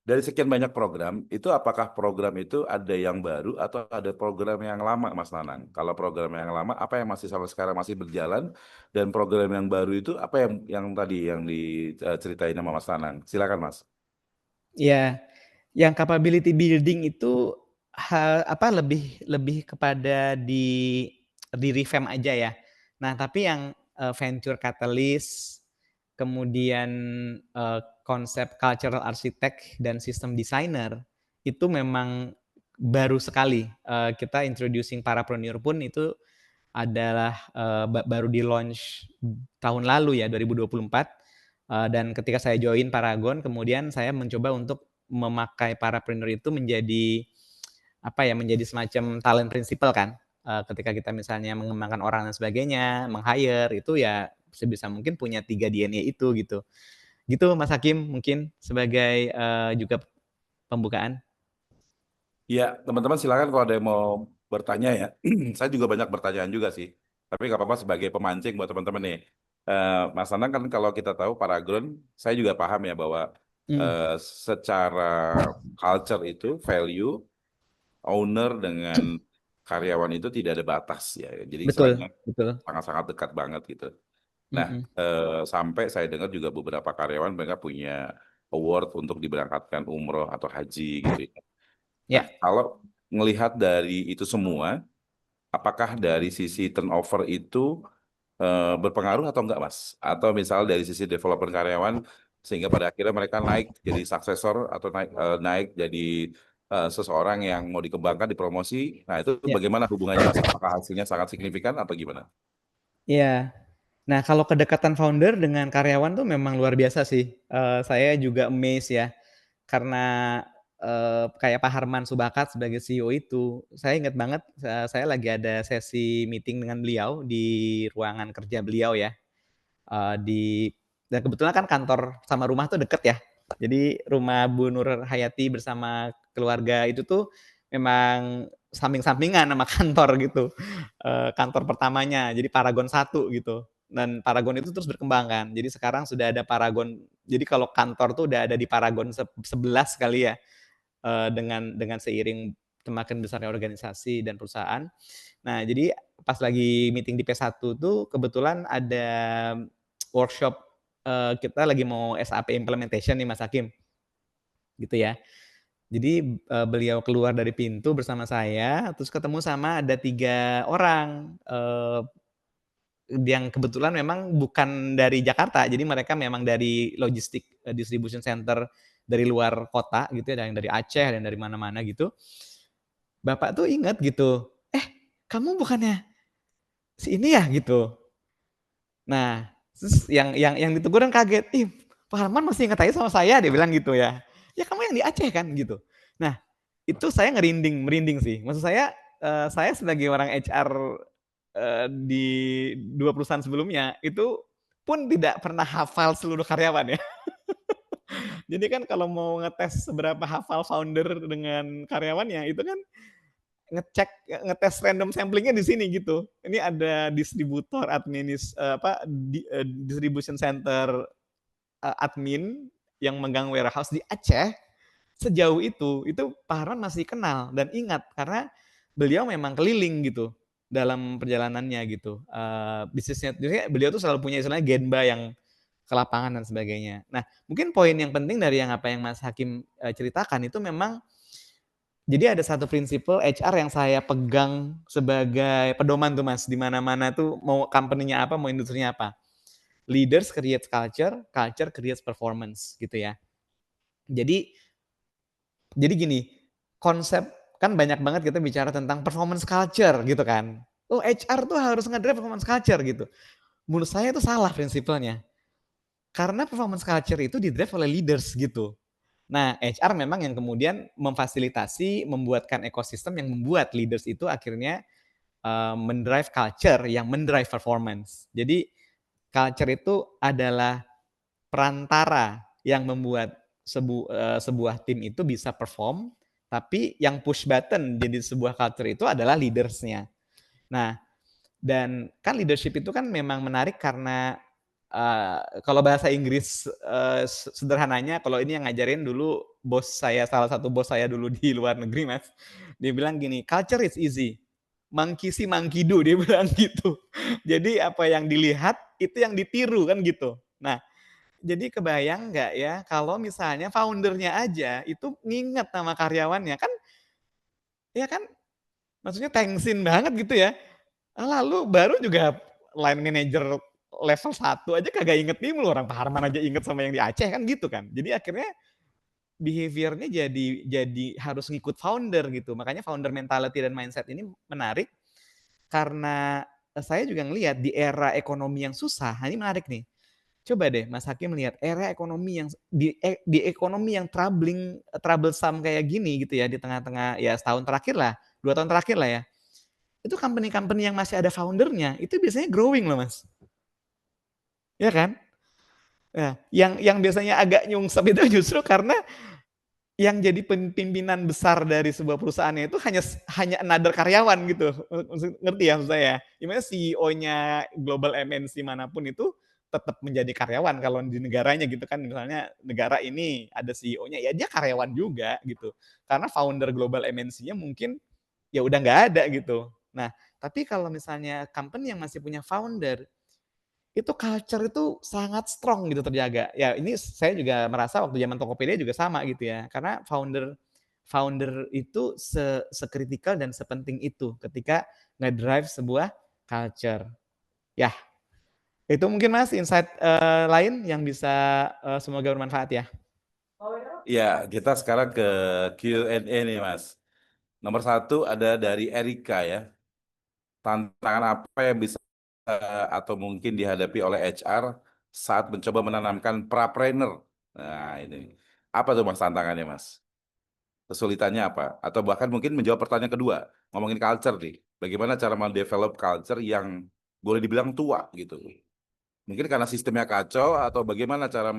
Dari sekian banyak program, itu apakah program itu ada yang baru atau ada program yang lama, Mas Nanang? Kalau program yang lama, apa yang masih sampai sekarang masih berjalan? Dan program yang baru itu apa yang tadi yang diceritain sama Mas Nanang? Silakan, Mas. Ya, yang capability building itu lebih kepada di revamp aja ya. Nah, tapi yang venture catalyst, kemudian konsep cultural architect dan system designer itu memang baru sekali. Kita introducing Parapreneur pun itu adalah baru di launch tahun lalu ya 2024. Dan ketika saya join Paragon, kemudian saya mencoba untuk memakai Parapreneur itu menjadi menjadi semacam talent principal kan. Ketika kita misalnya mengembangkan orang dan sebagainya, meng-hire itu ya sebisa mungkin punya 3 DNA itu gitu. Gitu Mas Hakim mungkin sebagai juga pembukaan. Ya, teman-teman silakan kalau ada yang mau bertanya ya. Saya juga banyak pertanyaan juga sih. Tapi nggak apa-apa sebagai pemancing buat teman-teman nih. Mas Anang kan kalau kita tahu Paragon, saya juga paham ya bahwa secara culture itu value owner dengan karyawan itu tidak ada batas ya. Jadi Betul, istilahnya betul. sangat-sangat dekat banget gitu. Nah, sampai saya dengar juga beberapa karyawan mereka punya award untuk diberangkatkan umroh atau haji gitu ya. Nah, Ya. kalau melihat dari itu semua, apakah dari sisi turnover itu berpengaruh atau enggak, Mas? Atau misal dari sisi developer karyawan, sehingga pada akhirnya mereka naik jadi suksesor atau naik jadi seseorang yang mau dikembangkan, dipromosi. Nah, itu Ya. bagaimana hubungannya, Mas? Apakah hasilnya sangat signifikan atau gimana? Iya. Nah, kalau kedekatan founder dengan karyawan tuh memang luar biasa sih. Saya juga amazed ya, karena kayak Pak Harman Subakat sebagai CEO itu, saya ingat banget saya lagi ada sesi meeting dengan beliau di ruangan kerja beliau ya. Dan kebetulan kan kantor sama rumah tuh deket ya. Jadi rumah Bu Nur Hayati bersama keluarga itu tuh memang samping-sampingan sama kantor gitu. Kantor pertamanya, jadi Paragon 1 gitu. Dan Paragon itu terus berkembang kan. Jadi sekarang sudah ada Paragon, jadi kalau kantor tuh udah ada di Paragon 11 kali ya. Dengan seiring semakin besarnya organisasi dan perusahaan. Nah, jadi pas lagi meeting di P1 tuh kebetulan ada workshop, kita lagi mau SAP implementation nih Mas Hakim, gitu ya. Jadi, beliau keluar dari pintu bersama saya, terus ketemu sama ada 3 orang, yang kebetulan memang bukan dari Jakarta, jadi mereka memang dari logistik, distribution center dari luar kota gitu ya, ada yang dari Aceh, ada yang dari mana-mana gitu. Bapak tuh inget gitu, "Eh, kamu bukannya si ini ya?" Gitu. Nah, terus yang ditegur kan kaget, "Ih, Pak Harman masih inget aja sama saya," dia bilang gitu ya. "Ya kamu yang di Aceh kan?" Gitu. Nah, itu saya merinding sih. Maksud saya sebagai orang HR, di 2 perusahaan sebelumnya, itu pun tidak pernah hafal seluruh karyawan ya. Jadi kan kalau mau ngetes seberapa hafal founder dengan karyawannya, itu kan ngetes random sampling-nya di sini gitu. Ini ada distributor distribution center, admin yang megang warehouse di Aceh, sejauh itu Pak Harman masih kenal dan ingat karena beliau memang keliling gitu dalam perjalanannya gitu. Bisnisnya biasanya beliau tuh selalu punya istilahnya Genba yang ke lapangan dan sebagainya. Nah, mungkin poin yang penting dari apa yang Mas Hakim ceritakan itu memang jadi ada satu prinsipal HR yang saya pegang sebagai pedoman tuh Mas, di mana-mana tuh mau company-nya apa, mau industrinya apa. Leaders creates culture, culture creates performance gitu ya. Jadi gini, konsep kan banyak banget kita bicara tentang performance culture gitu kan. Oh HR tuh harus ngedrive performance culture gitu. menurut saya itu salah prinsipalnya. Karena performance culture itu di-drive oleh leaders gitu. Nah, HR memang yang kemudian memfasilitasi, membuatkan ekosistem yang membuat leaders itu akhirnya mendrive culture yang mendrive performance. Jadi culture itu adalah perantara yang membuat sebuah tim itu bisa perform, tapi yang push button jadi sebuah culture itu adalah leaders-nya. Nah, dan kan leadership itu kan memang menarik karena kalau bahasa Inggris sederhananya, kalau ini yang ngajarin dulu bos saya, salah satu bos saya dulu di luar negeri, Mas. Dia bilang gini, culture is easy, monkey see, monkey do, dia bilang gitu. Jadi apa yang dilihat itu yang ditiru kan gitu. Nah, jadi kebayang nggak ya kalau misalnya foundernya aja itu nginget nama karyawannya kan, ya kan, maksudnya thanksin banget gitu ya. Lalu baru juga line manager level 1 aja kagak inget tim lu, orang Pak Harman aja inget sama yang di Aceh kan gitu kan. Jadi akhirnya behavior-nya jadi harus ngikut founder gitu. Makanya founder mentality dan mindset ini menarik karena saya juga ngelihat di era ekonomi yang susah, ini menarik nih. Coba deh Mas Hakim lihat era ekonomi yang di ekonomi yang troublesome kayak gini gitu ya di tengah-tengah ya setahun terakhir lah, 2 tahun terakhir lah ya. Itu company-company yang masih ada founder-nya itu biasanya growing loh Mas. Ya kan? Nah, yang biasanya agak nyungsep itu justru karena yang jadi pimpinan besar dari sebuah perusahaannya itu hanya another karyawan gitu. Ngerti ya maksud saya? Gimana CEO-nya global MNC manapun itu tetap menjadi karyawan kalau di negaranya gitu kan. Misalnya negara ini ada CEO-nya, ya dia karyawan juga gitu. Karena founder global MNC-nya mungkin ya udah nggak ada gitu. Nah, tapi kalau misalnya company yang masih punya founder, itu culture itu sangat strong gitu terjaga. Ya ini saya juga merasa waktu zaman Tokopedia juga sama gitu ya. Karena founder itu sekritikal dan sepenting itu ketika ngedrive sebuah culture. Ya, itu mungkin Mas insight lain yang bisa semoga bermanfaat ya. Ya, kita sekarang ke Q&A nih Mas. Nomor 1 ada dari Erika ya. Tantangan apa yang bisa atau mungkin dihadapi oleh HR saat mencoba menanamkan prapreneur? Nah ini, apa tuh Mas tantangannya Mas? Kesulitannya apa? Atau bahkan mungkin menjawab pertanyaan kedua, ngomongin culture nih. Bagaimana cara mendevelop culture yang boleh dibilang tua gitu? Mungkin karena sistemnya kacau atau bagaimana cara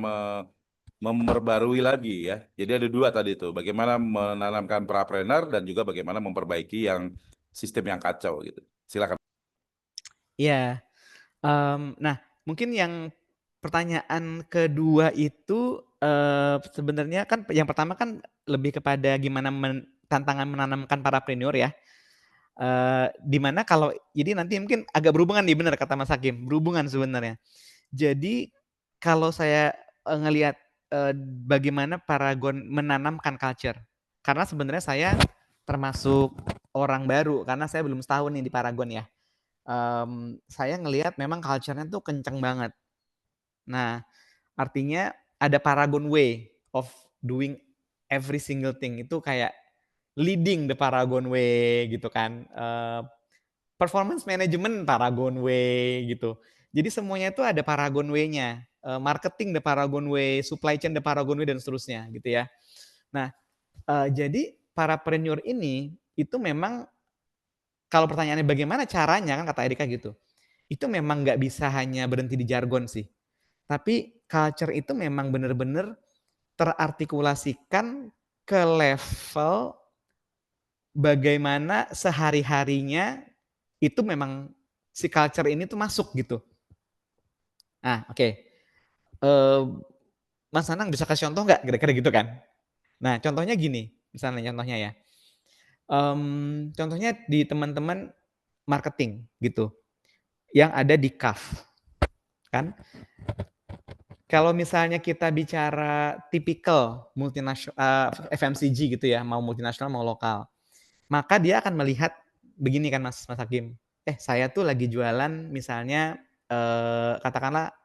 memperbarui lagi ya. Jadi ada 2 tadi tuh, bagaimana menanamkan prapreneur dan juga bagaimana memperbaiki yang sistem yang kacau gitu. Silakan. Iya. Nah mungkin yang pertanyaan kedua itu sebenarnya kan yang pertama kan lebih kepada gimana tantangan menanamkan parapreneur ya. Di mana kalau jadi nanti mungkin agak berhubungan nih benar kata Mas Hakim, berhubungan sebenarnya. Jadi kalau saya ngelihat bagaimana Paragon menanamkan culture. Karena sebenarnya saya termasuk orang baru karena saya belum setahun nih di Paragon ya. Saya ngelihat memang culture-nya tuh kenceng banget. Nah, artinya ada Paragon way of doing every single thing itu kayak leading the Paragon way gitu kan. Performance management Paragon way gitu. Jadi semuanya itu ada Paragon way-nya. Marketing the Paragon way, supply chain the Paragon way dan seterusnya gitu ya. Nah, jadi parapreneur ini itu memang kalau pertanyaannya bagaimana caranya kan kata Erika gitu. Itu memang nggak bisa hanya berhenti di jargon sih. Tapi culture itu memang benar-benar terartikulasikan ke level bagaimana sehari-harinya itu memang si culture ini tuh masuk gitu. Nah, oke. Mas Anang bisa kasih contoh nggak kira-kira gitu kan? Nah, contohnya gini, misalnya contohnya ya. Contohnya di teman-teman marketing gitu, yang ada di CAF, kan? Kalau misalnya kita bicara tipikal multinasional FMCG gitu ya, mau multinasional mau lokal, maka dia akan melihat begini kan Mas Hakim. Saya tuh lagi jualan misalnya katakanlah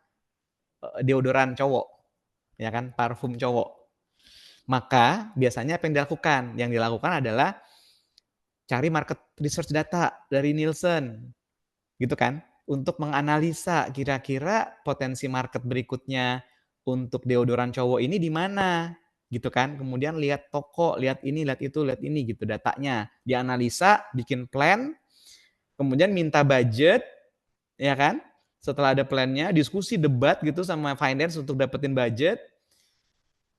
deodoran cowok, ya kan, parfum cowok. Maka biasanya apa yang dilakukan? Yang dilakukan adalah cari market research data dari Nielsen, gitu kan. untuk menganalisa kira-kira potensi market berikutnya untuk deodoran cowok ini di mana, gitu kan. Kemudian lihat toko, lihat ini, lihat itu, lihat ini gitu datanya. Dianalisa, bikin plan, kemudian minta budget, ya kan. Setelah ada plannya, diskusi, debat gitu sama finance untuk dapetin budget.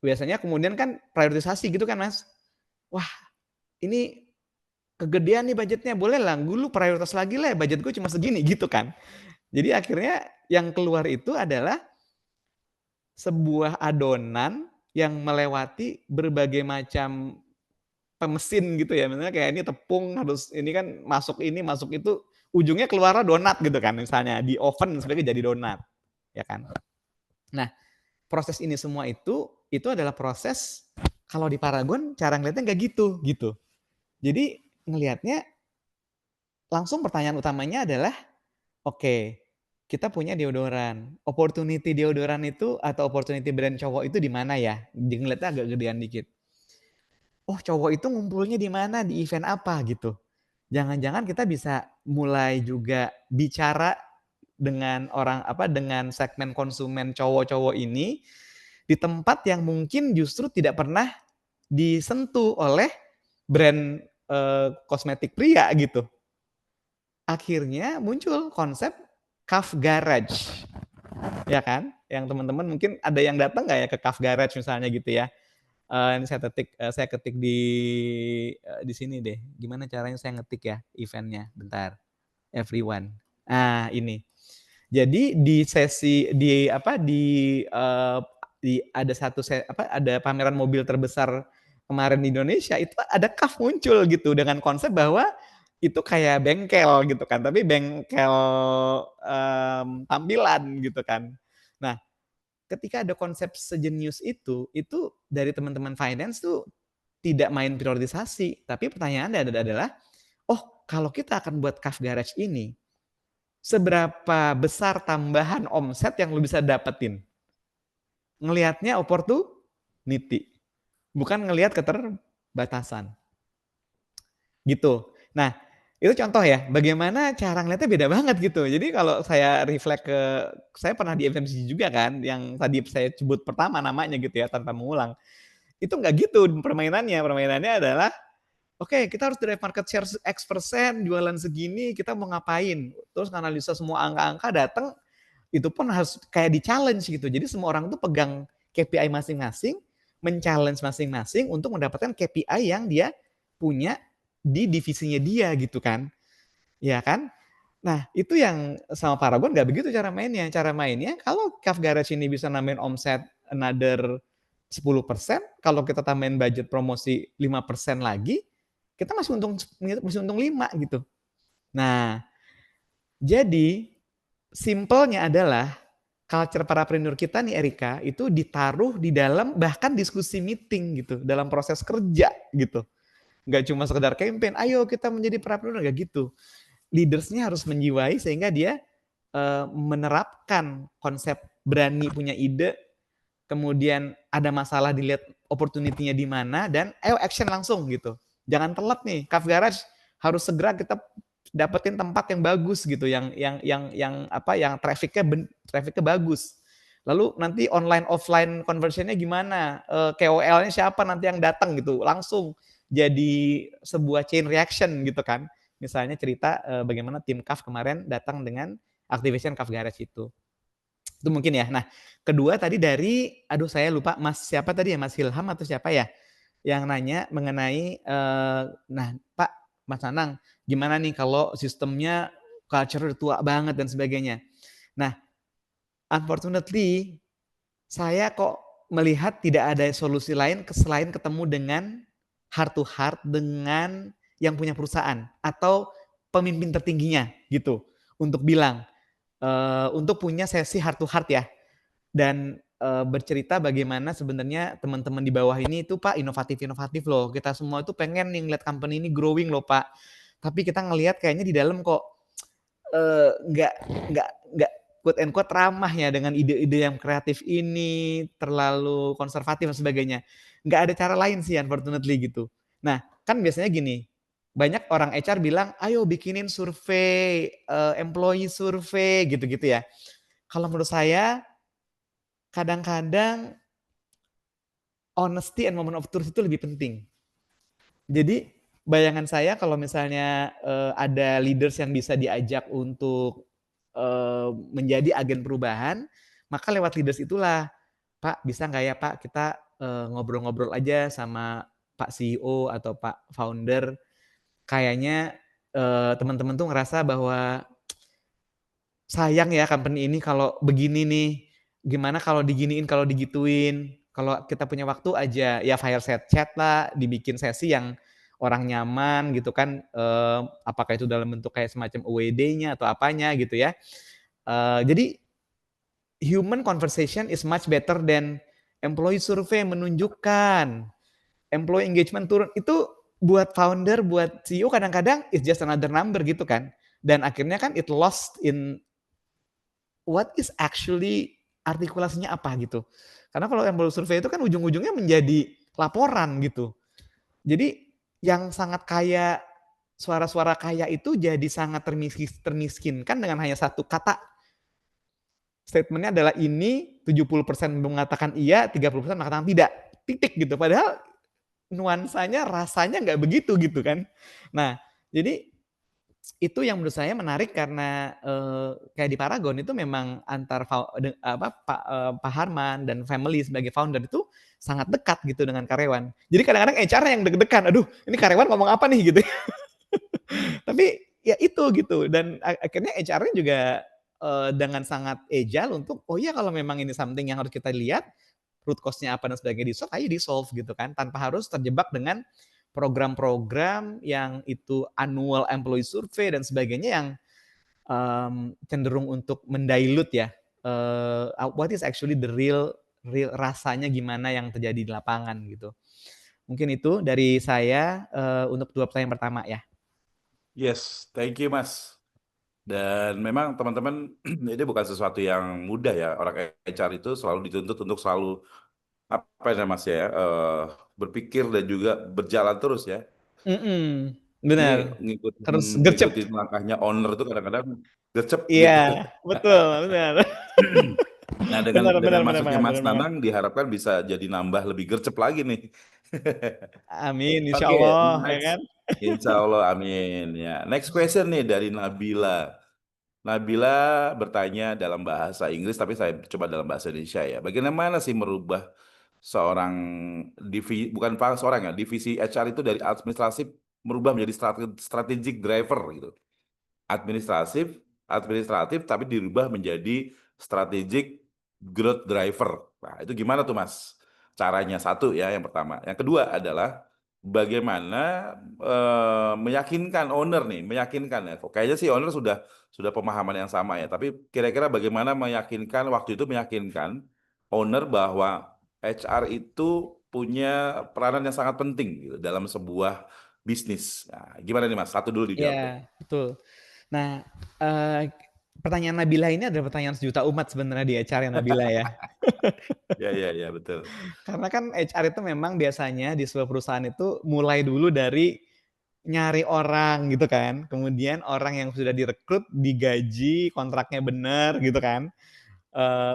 Biasanya kemudian kan priorisasi gitu kan Mas. Wah ini kegedean nih budgetnya, boleh lah dulu prioritas lagi lah, budget gue cuma segini gitu kan. Jadi akhirnya yang keluar itu adalah sebuah adonan yang melewati berbagai macam pemesin gitu ya, misalnya kayak ini tepung harus ini kan masuk itu, ujungnya keluarnya donat gitu kan misalnya, di oven sebagai jadi donat, ya kan. Nah, proses ini semua itu adalah proses kalau di Paragon cara ngeliatnya nggak gitu, gitu. Jadi ngelihatnya langsung pertanyaan utamanya adalah, oke, kita punya deodoran. Opportunity deodoran itu atau opportunity brand cowok itu di mana ya? Ngeliatnya agak gedean dikit. Oh, cowok itu ngumpulnya di mana? Di event apa gitu. Jangan-jangan kita bisa mulai juga bicara dengan dengan segmen konsumen cowok-cowok ini di tempat yang mungkin justru tidak pernah disentuh oleh brand kosmetik pria gitu. Akhirnya muncul konsep Calf Garage, ya kan? Yang teman-teman mungkin ada yang datang nggak ya ke Calf Garage misalnya gitu ya? Ini saya ketik di sini deh. Gimana caranya saya ngetik ya eventnya? Bentar, everyone. Ah ini. Jadi di sesi ada pameran mobil terbesar kemarin di Indonesia itu ada Calf muncul gitu dengan konsep bahwa itu kayak bengkel gitu kan, tapi bengkel tampilan gitu kan. Nah, ketika ada konsep sejenius itu dari teman-teman finance tuh tidak main priorisasi, tapi pertanyaannya adalah, oh kalau kita akan buat Calf Garage ini, seberapa besar tambahan omset yang lu bisa dapetin? Ngelihatnya opportunity, bukan ngelihat keterbatasan. Gitu. Nah, itu contoh ya, bagaimana cara ngeliatnya beda banget gitu. Jadi kalau saya reflect saya pernah di FMCG juga kan, yang tadi saya sebut pertama namanya gitu ya, tanpa mengulang. Itu nggak gitu permainannya. Permainannya adalah, oke, kita harus drive market share X%, jualan segini, kita mau ngapain? Terus analisa semua angka-angka datang, itu pun harus kayak di-challenge gitu. Jadi semua orang tuh pegang KPI masing-masing, men-challenge masing-masing untuk mendapatkan KPI yang dia punya di divisinya dia gitu kan. Ya kan? Nah, itu yang sama Paragon nggak begitu cara mainnya. Cara mainnya kalau Calf Garage ini bisa nambahin omset another 10%, kalau kita tambahin budget promosi 5% lagi, kita masih untung 5 gitu. Nah, jadi simpelnya adalah culture parapreneur kita nih Erika, itu ditaruh di dalam bahkan diskusi meeting gitu, dalam proses kerja gitu. Nggak cuma sekedar campaign, ayo kita menjadi parapreneur, nggak gitu. Leaders-nya harus menjiwai sehingga dia menerapkan konsep berani punya ide, kemudian ada masalah dilihat opportunity-nya di mana, dan ayo action langsung gitu. Jangan telat nih, Calf Garage harus segera kita dapetin tempat yang bagus gitu, yang trafficnya bagus. Lalu nanti online offline conversionnya gimana? KOL-nya siapa nanti yang datang gitu, langsung jadi sebuah chain reaction gitu kan. Misalnya cerita bagaimana tim Calf kemarin datang dengan activation Calf Garage itu. Itu mungkin ya. Nah, kedua tadi dari, saya lupa Mas siapa tadi ya, Mas Ilham atau siapa ya, yang nanya mengenai, nah Pak, Mas Nanang, gimana nih kalau sistemnya culture tua banget dan sebagainya. Nah, unfortunately, saya kok melihat tidak ada solusi lain selain ketemu dengan heart to heart dengan yang punya perusahaan atau pemimpin tertingginya gitu, untuk bilang, untuk punya sesi heart to heart ya, dan bercerita bagaimana sebenarnya teman-teman di bawah ini itu Pak inovatif loh, kita semua itu pengen nih ngeliat company ini growing loh Pak, tapi kita ngelihat kayaknya di dalam kok nggak quote and quote ramah ya dengan ide-ide yang kreatif ini, terlalu konservatif dan sebagainya. Nggak ada cara lain sih unfortunately gitu. Nah, kan biasanya gini, banyak orang HR bilang, "Ayo bikinin survei, employee survei," gitu-gitu ya. Kalau menurut saya, kadang-kadang honesty and moment of truth itu lebih penting. Jadi, bayangan saya kalau misalnya, ada leaders yang bisa diajak untuk, menjadi agen perubahan, maka lewat leaders itulah, "Pak, bisa nggak ya Pak, kita, ngobrol-ngobrol aja sama Pak CEO atau Pak founder, kayaknya, teman-teman tuh ngerasa bahwa sayang ya company ini kalau begini nih, gimana kalau diginiin, kalau digituin, kalau kita punya waktu aja, ya fireside chat lah, dibikin sesi yang orang nyaman gitu kan, apakah itu dalam bentuk kayak semacam OWD-nya atau apanya gitu ya. Jadi human conversation is much better than employee survey menunjukkan employee engagement turun. Itu buat founder, buat CEO kadang-kadang it's just another number gitu kan. Dan akhirnya kan it lost in what is actually artikulasinya apa gitu. Karena kalau employee survey itu kan ujung-ujungnya menjadi laporan gitu. Jadi yang sangat kaya, suara-suara kaya itu jadi sangat termiskinkan dengan hanya satu kata. Statementnya adalah ini, 70% mengatakan iya, 30% mengatakan tidak. Titik gitu. Padahal nuansanya, rasanya nggak begitu gitu kan. Nah, jadi itu yang menurut saya menarik karena, kayak di Paragon itu memang antar Pak Harman dan family sebagai founder itu sangat dekat gitu dengan karyawan. Jadi kadang-kadang HR yang deg-degan, "Aduh ini karyawan ngomong apa nih?" Gitu. Tapi ya itu gitu dan akhirnya HR-nya juga, dengan sangat agile untuk, "Oh iya kalau memang ini something yang harus kita lihat, root cause-nya apa dan sebagainya di-solve, ayo di-solve," gitu kan. Tanpa harus terjebak dengan program-program yang itu annual employee survey dan sebagainya yang, cenderung untuk mendilute ya, what is actually the real real rasanya gimana yang terjadi di lapangan gitu. Mungkin itu dari saya, untuk 2 pertanyaan pertama ya. Yes, thank you Mas. Dan memang teman-teman ini bukan sesuatu yang mudah ya. Orang HR itu selalu dituntut untuk selalu apa ya Mas ya, berpikir dan juga berjalan terus ya. Mhm, Ini benar. Harus gercep. ngikutin langkahnya owner itu kadang-kadang gercep gitu. Iya, betul, benar. Nah, Benar dengan benar benar masuknya banget Mas benar banget. Nanang diharapkan bisa jadi nambah lebih gercep lagi nih. Amin, Oke, insyaallah ya next. kan. Insya Allah, amin. Ya, next question nih dari Nabila. Nabila bertanya dalam bahasa Inggris, tapi saya coba dalam bahasa Indonesia ya. Bagaimana sih merubah seorang bukan seorang ya, divisi HR itu dari administratif merubah menjadi strategic driver gitu. Administratif, administratif tapi dirubah menjadi strategic growth driver. Nah, itu gimana tuh Mas? Caranya satu ya yang pertama. Yang kedua adalah bagaimana meyakinkan owner nih, meyakinkan ya. Kayaknya sih owner sudah pemahaman yang sama ya, tapi kira-kira bagaimana meyakinkan waktu itu meyakinkan owner bahwa HR itu punya peranan yang sangat penting gitu dalam sebuah bisnis. Nah, gimana nih Mas? Satu dulu dijawab deh. Iya, betul. Nah, pertanyaan Nabila ini adalah pertanyaan sejuta umat sebenarnya di HR ya Nabila ya. Ya, betul. Karena kan HR itu memang biasanya di sebuah perusahaan itu mulai dulu dari nyari orang gitu kan, kemudian orang yang sudah direkrut, digaji, kontraknya bener gitu kan,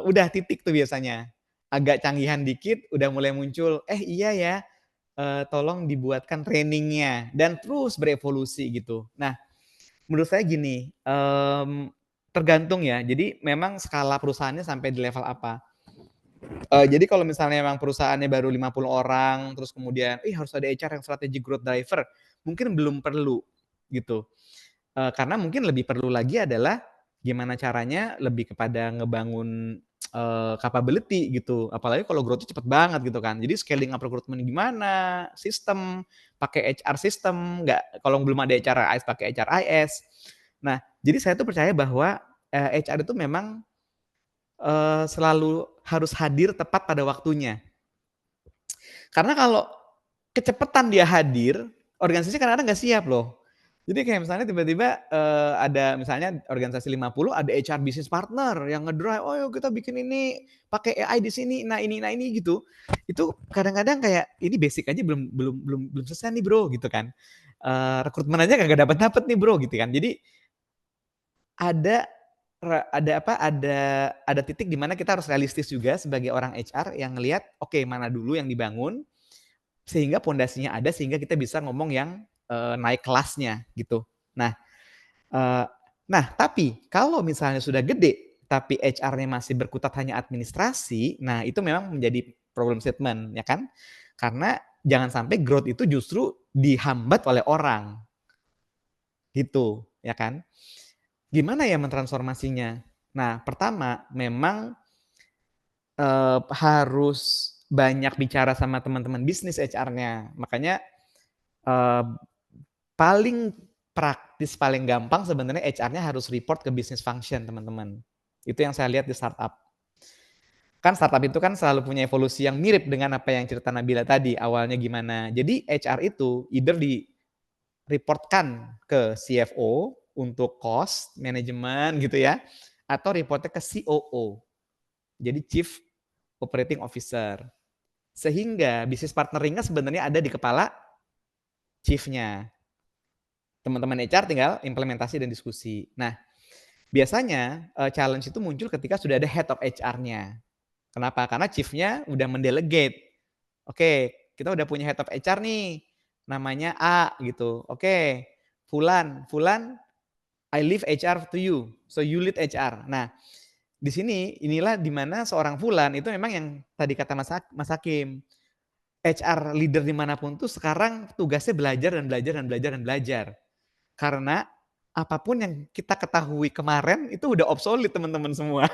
udah titik tuh biasanya. Agak canggihan dikit udah mulai muncul, "Eh iya ya, tolong dibuatkan trainingnya," dan terus berevolusi gitu. Nah, menurut saya gini, tergantung ya, jadi memang skala perusahaannya sampai di level apa. Jadi kalau misalnya memang perusahaannya baru 50 orang, terus kemudian, harus ada HR yang strategic growth driver, mungkin belum perlu, gitu. Karena mungkin lebih perlu lagi adalah gimana caranya lebih kepada ngebangun, capability gitu, apalagi kalau growth-nya cepet banget gitu kan. Jadi scaling up recruitment gimana, sistem, pakai HR system, nggak kalau belum ada HRIS pakai HRIS. Nah, jadi saya tuh percaya bahwa, HR itu memang selalu harus hadir tepat pada waktunya. Karena kalau kecepatan dia hadir, organisasi kadang-kadang nggak siap loh. Jadi kayak misalnya tiba-tiba, ada misalnya organisasi 50 ada HR business partner yang ngedrive, "Oh, yuk kita bikin ini, pakai AI di sini, nah ini," gitu. Itu kadang-kadang kayak, "Ini basic aja belum selesai nih Bro," gitu kan. rekrutmen aja kagak dapet-dapet nih bro gitu kan. Jadi ada ada titik di mana kita harus realistis juga sebagai orang HR yang ngelihat oke mana dulu yang dibangun sehingga pondasinya ada sehingga kita bisa ngomong yang naik kelasnya gitu. Nah, eh, tapi kalau misalnya sudah gede tapi HR-nya masih berkutat hanya administrasi, nah itu memang menjadi problem statement ya kan? Karena jangan sampai growth itu justru dihambat oleh orang. Gitu, ya kan? Gimana ya mentransformasinya? Nah, pertama memang harus banyak bicara sama teman-teman bisnis HR-nya. Makanya paling praktis, paling gampang sebenarnya HR-nya harus report ke business function, teman-teman. Itu yang saya lihat di startup. Kan startup itu kan selalu punya evolusi yang mirip dengan apa yang cerita Nabila tadi, awalnya gimana. Jadi HR itu either di reportkan ke CFO untuk cost management gitu ya, atau reportnya ke COO. Jadi Chief Operating Officer. Sehingga bisnis partneringnya sebenarnya ada di kepala chief-nya. Teman-teman HR tinggal implementasi dan diskusi. Nah, biasanya challenge itu muncul ketika sudah ada head of HR-nya. Kenapa? Karena chief-nya udah mendelegate. Oke, kita udah punya head of HR nih, namanya A gitu. Oke, Fulan, I leave HR to you, so you lead HR. Nah, di sini inilah dimana seorang Fulan itu memang yang tadi kata Mas Hakim, HR leader dimanapun tuh sekarang tugasnya belajar dan belajar dan belajar dan belajar. Karena apapun yang kita ketahui kemarin itu udah obsolete teman-teman semua.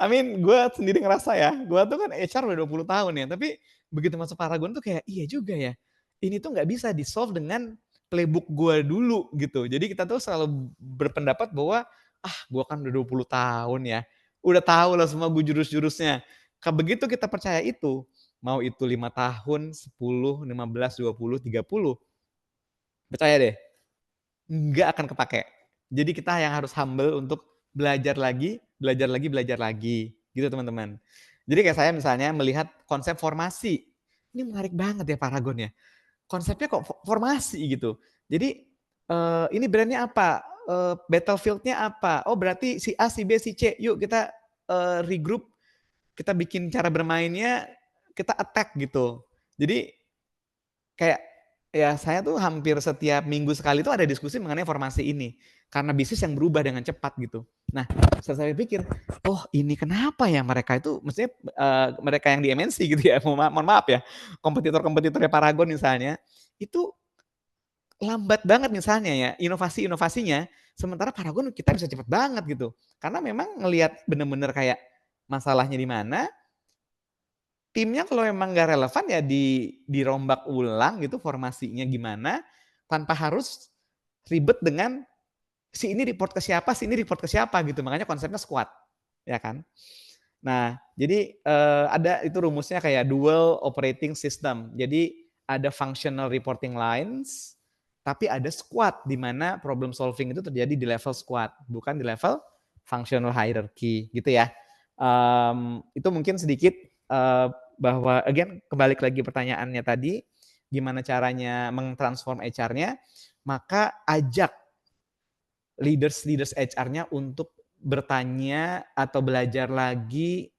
I mean, gue sendiri ngerasa ya, gue tuh kan HR udah 20 tahun ya, tapi begitu masuk Paragon tuh kayak iya juga ya, ini tuh nggak bisa di-solve dengan playbook gue dulu gitu. Jadi kita tuh selalu berpendapat bahwa, gue kan udah 20 tahun ya, udah tahu lah semua gue jurus-jurusnya. Begitu kita percaya itu, mau itu 5 tahun, 10, 15, 20, 30, percaya deh, nggak akan kepake. Jadi kita yang harus humble untuk belajar lagi, belajar lagi, belajar lagi. Gitu teman-teman. Jadi kayak saya misalnya melihat konsep formasi. Ini menarik banget ya Paragon ya. Konsepnya kok formasi gitu. Jadi ini brandnya apa? Battlefield-nya apa? Oh berarti si A, si B, si C. Yuk kita regroup. Kita bikin cara bermainnya, kita attack gitu. Jadi kayak ya saya tuh hampir setiap minggu sekali tuh ada diskusi mengenai formasi ini. Karena bisnis yang berubah dengan cepat gitu. Nah, saya pikir, oh ini kenapa ya mereka itu, maksudnya mereka yang di MNC gitu ya, mohon maaf ya, kompetitor-kompetitornya Paragon misalnya, itu lambat banget misalnya ya, inovasi-inovasinya, sementara Paragon kita bisa cepat banget gitu. Karena memang ngelihat bener-bener kayak masalahnya di mana, timnya kalau memang nggak relevan ya dirombak ulang gitu formasinya gimana, tanpa harus ribet dengan si ini report ke siapa, si ini report ke siapa gitu. Makanya konsepnya squad, ya kan. Nah, jadi ada itu rumusnya kayak dual operating system. Jadi ada functional reporting lines, tapi ada squad di mana problem solving itu terjadi di level squad, bukan di level functional hierarchy gitu ya. Itu mungkin sedikit bahwa again kembali lagi pertanyaannya tadi, gimana caranya mengtransform HR-nya, maka ajak leaders HR-nya untuk bertanya atau belajar lagi,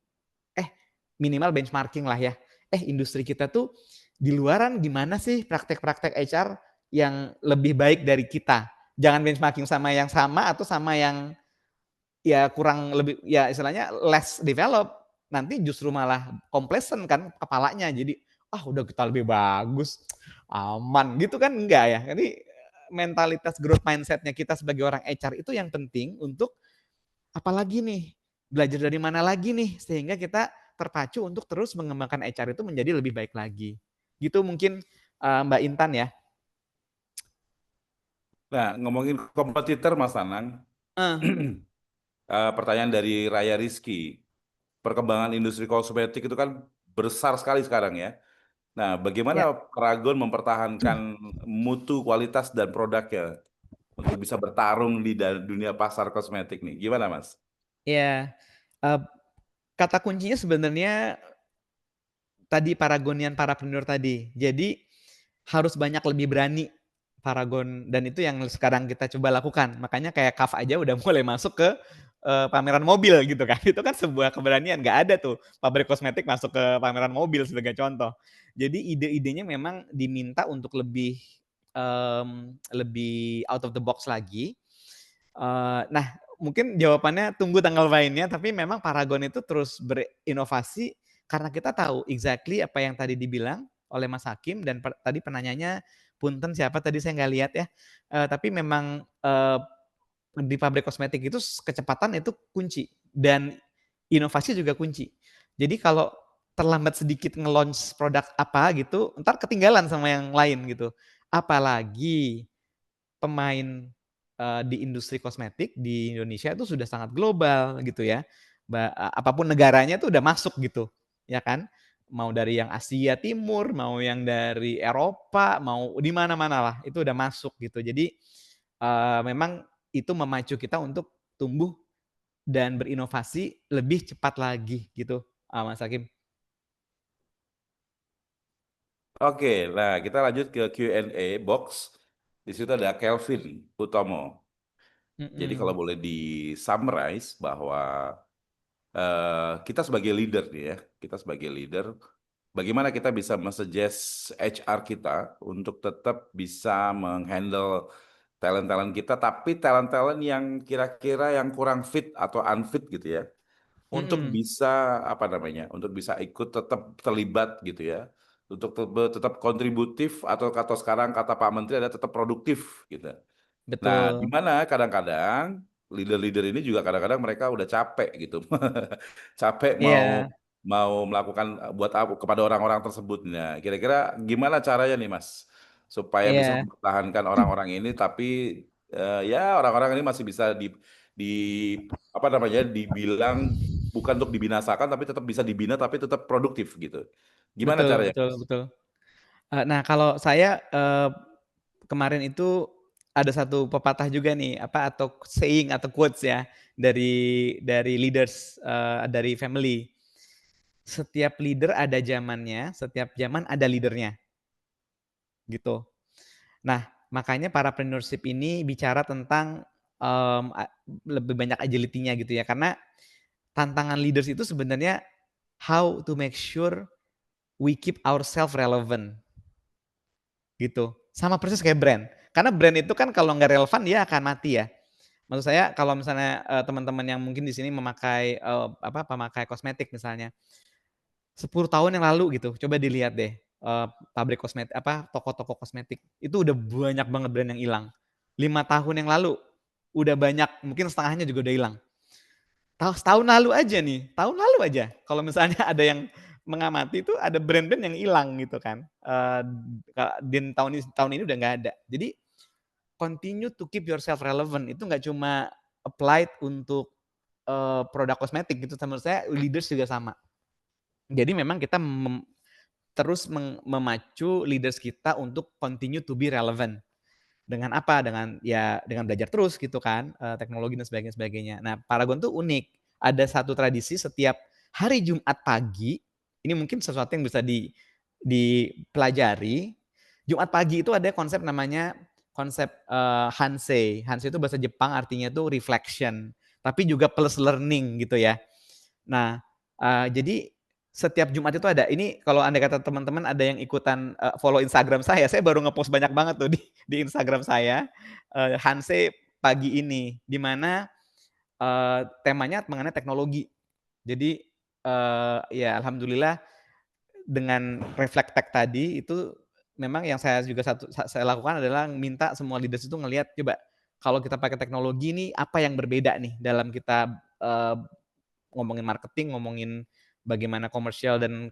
minimal benchmarking lah ya. Industri kita tuh di luaran gimana sih praktek-praktek HR yang lebih baik dari kita. Jangan benchmarking sama yang sama atau sama yang ya kurang lebih, ya istilahnya less develop. Nanti justru malah complacent kan kepalanya. Jadi, udah kita lebih bagus, aman gitu kan, enggak ya. Jadi mentalitas growth mindset-nya kita sebagai orang HR itu yang penting untuk apalagi nih, belajar dari mana lagi nih, sehingga kita terpacu untuk terus mengembangkan HR itu menjadi lebih baik lagi. Gitu mungkin Mbak Intan ya. Nah, ngomongin kompetitor Mas Anang, pertanyaan dari Raya Rizky. Perkembangan industri kosmetik itu kan besar sekali sekarang ya. Nah, bagaimana Paragon mempertahankan mutu, kualitas, dan produknya untuk bisa bertarung di dunia pasar kosmetik nih? Gimana, Mas? Ya, kata kuncinya sebenarnya tadi Paragonian parapreneur tadi. Jadi harus banyak lebih berani Paragon, dan itu yang sekarang kita coba lakukan. Makanya kayak KAF aja udah mulai masuk ke pameran mobil gitu kan. Itu kan sebuah keberanian, nggak ada tuh pabrik kosmetik masuk ke pameran mobil sebagai contoh. Jadi ide-idenya memang diminta untuk lebih out of the box lagi. Nah, mungkin jawabannya tunggu tanggal mainnya, tapi memang Paragon itu terus berinovasi karena kita tahu exactly apa yang tadi dibilang oleh Mas Hakim, dan tadi penanyanya punten siapa tadi saya nggak lihat ya, tapi memang, di pabrik kosmetik itu kecepatan itu kunci dan inovasi juga kunci. Jadi kalau terlambat sedikit nge-launch produk apa gitu, entar ketinggalan sama yang lain gitu. Apalagi pemain, di industri kosmetik di Indonesia itu sudah sangat global gitu ya. Apapun negaranya itu udah masuk gitu, ya kan. Mau dari yang Asia Timur, mau yang dari Eropa, mau di mana-mana lah, itu udah masuk gitu. Jadi, memang itu memacu kita untuk tumbuh dan berinovasi lebih cepat lagi gitu, Mas Hakim. Oke, nah kita lanjut ke Q&A box. Di situ ada Kelvin Utomo. Jadi kalau boleh di-summarize bahwa kita sebagai leader nih ya, kita sebagai leader, bagaimana kita bisa men-suggest HR kita untuk tetap bisa menghandle talent-talent kita, tapi talent-talent yang kira-kira yang kurang fit atau unfit gitu ya, untuk bisa apa namanya, untuk bisa ikut tetap terlibat gitu ya, untuk tetap kontributif atau sekarang kata Pak Menteri ada tetap produktif gitu. Nah, di Betul. mana kadang-kadang leader-leader ini juga kadang-kadang mereka udah capek gitu. Capek mau Iya, melakukan buat apa kepada orang-orang tersebut. Nah, kira-kira gimana caranya nih, Mas, supaya bisa iya, mempertahankan orang-orang ini tapi ya orang-orang ini masih bisa di apa namanya, dibilang bukan untuk dibinasakan tapi tetap bisa dibina tapi tetap produktif gitu. Gimana betul caranya, betul Mas? betul. Nah, kalau saya, kemarin itu ada satu pepatah juga nih, apa, atau saying atau quotes ya, dari leaders, dari family. Setiap leader ada zamannya, setiap zaman ada leadernya, gitu. Nah, makanya para entrepreneurship ini bicara tentang, lebih banyak agility-nya gitu ya, karena tantangan leaders itu sebenarnya how to make sure we keep ourselves relevant. Gitu. Sama persis kayak brand. Karena brand itu kan kalau nggak relevan dia akan mati ya. Maksud saya kalau misalnya, teman-teman yang mungkin di sini memakai, pemakai kosmetik misalnya, 10 tahun yang lalu gitu, coba dilihat deh, pabrik kosmetik toko-toko kosmetik, itu udah banyak banget brand yang hilang. 5 tahun yang lalu, udah banyak, mungkin setengahnya juga udah hilang. Setahun lalu aja nih, tahun lalu aja kalau misalnya ada yang mengamati itu ada brand-brand yang hilang gitu kan, dan tahun ini udah nggak ada. Jadi continue to keep yourself relevant itu nggak cuma applied untuk, produk kosmetik gitu, menurut saya leaders juga sama. Jadi memang kita terus memacu leaders kita untuk continue to be relevant. Dengan apa? Dengan belajar terus gitu kan, teknologi dan sebagainya. Nah, Paragon tuh unik. Ada satu tradisi setiap hari Jumat pagi, ini mungkin sesuatu yang bisa dipelajari. Jumat pagi itu ada konsep namanya konsep, Hansei. Hansei itu bahasa Jepang artinya itu reflection, tapi juga plus learning gitu ya. Nah, jadi setiap Jumat itu ada. Ini kalau andai kata teman-teman ada yang ikutan, follow Instagram saya baru nge-post banyak banget tuh di Instagram saya, Hanse pagi ini, di mana, temanya mengenai teknologi. Jadi, ya alhamdulillah dengan reflect tech tadi itu memang yang saya juga saya lakukan adalah minta semua leaders itu ngelihat, coba kalau kita pakai teknologi nih apa yang berbeda nih dalam kita, ngomongin marketing, ngomongin bagaimana komersial dan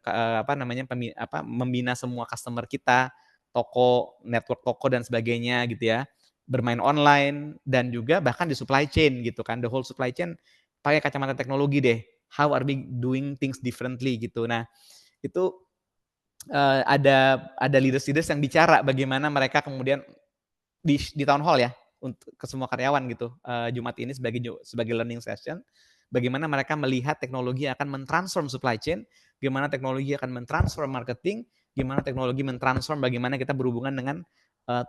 membina semua customer kita, toko, network toko dan sebagainya gitu ya. Bermain online dan juga bahkan di supply chain gitu kan, the whole supply chain pakai kacamata teknologi deh. How are we doing things differently gitu. Nah, itu, ada leaders-leaders yang bicara bagaimana mereka kemudian di town hall ya, untuk ke semua karyawan gitu, Jumat ini sebagai learning session, bagaimana mereka melihat teknologi akan mentransform supply chain, gimana teknologi akan mentransform marketing, gimana teknologi mentransform bagaimana kita berhubungan dengan,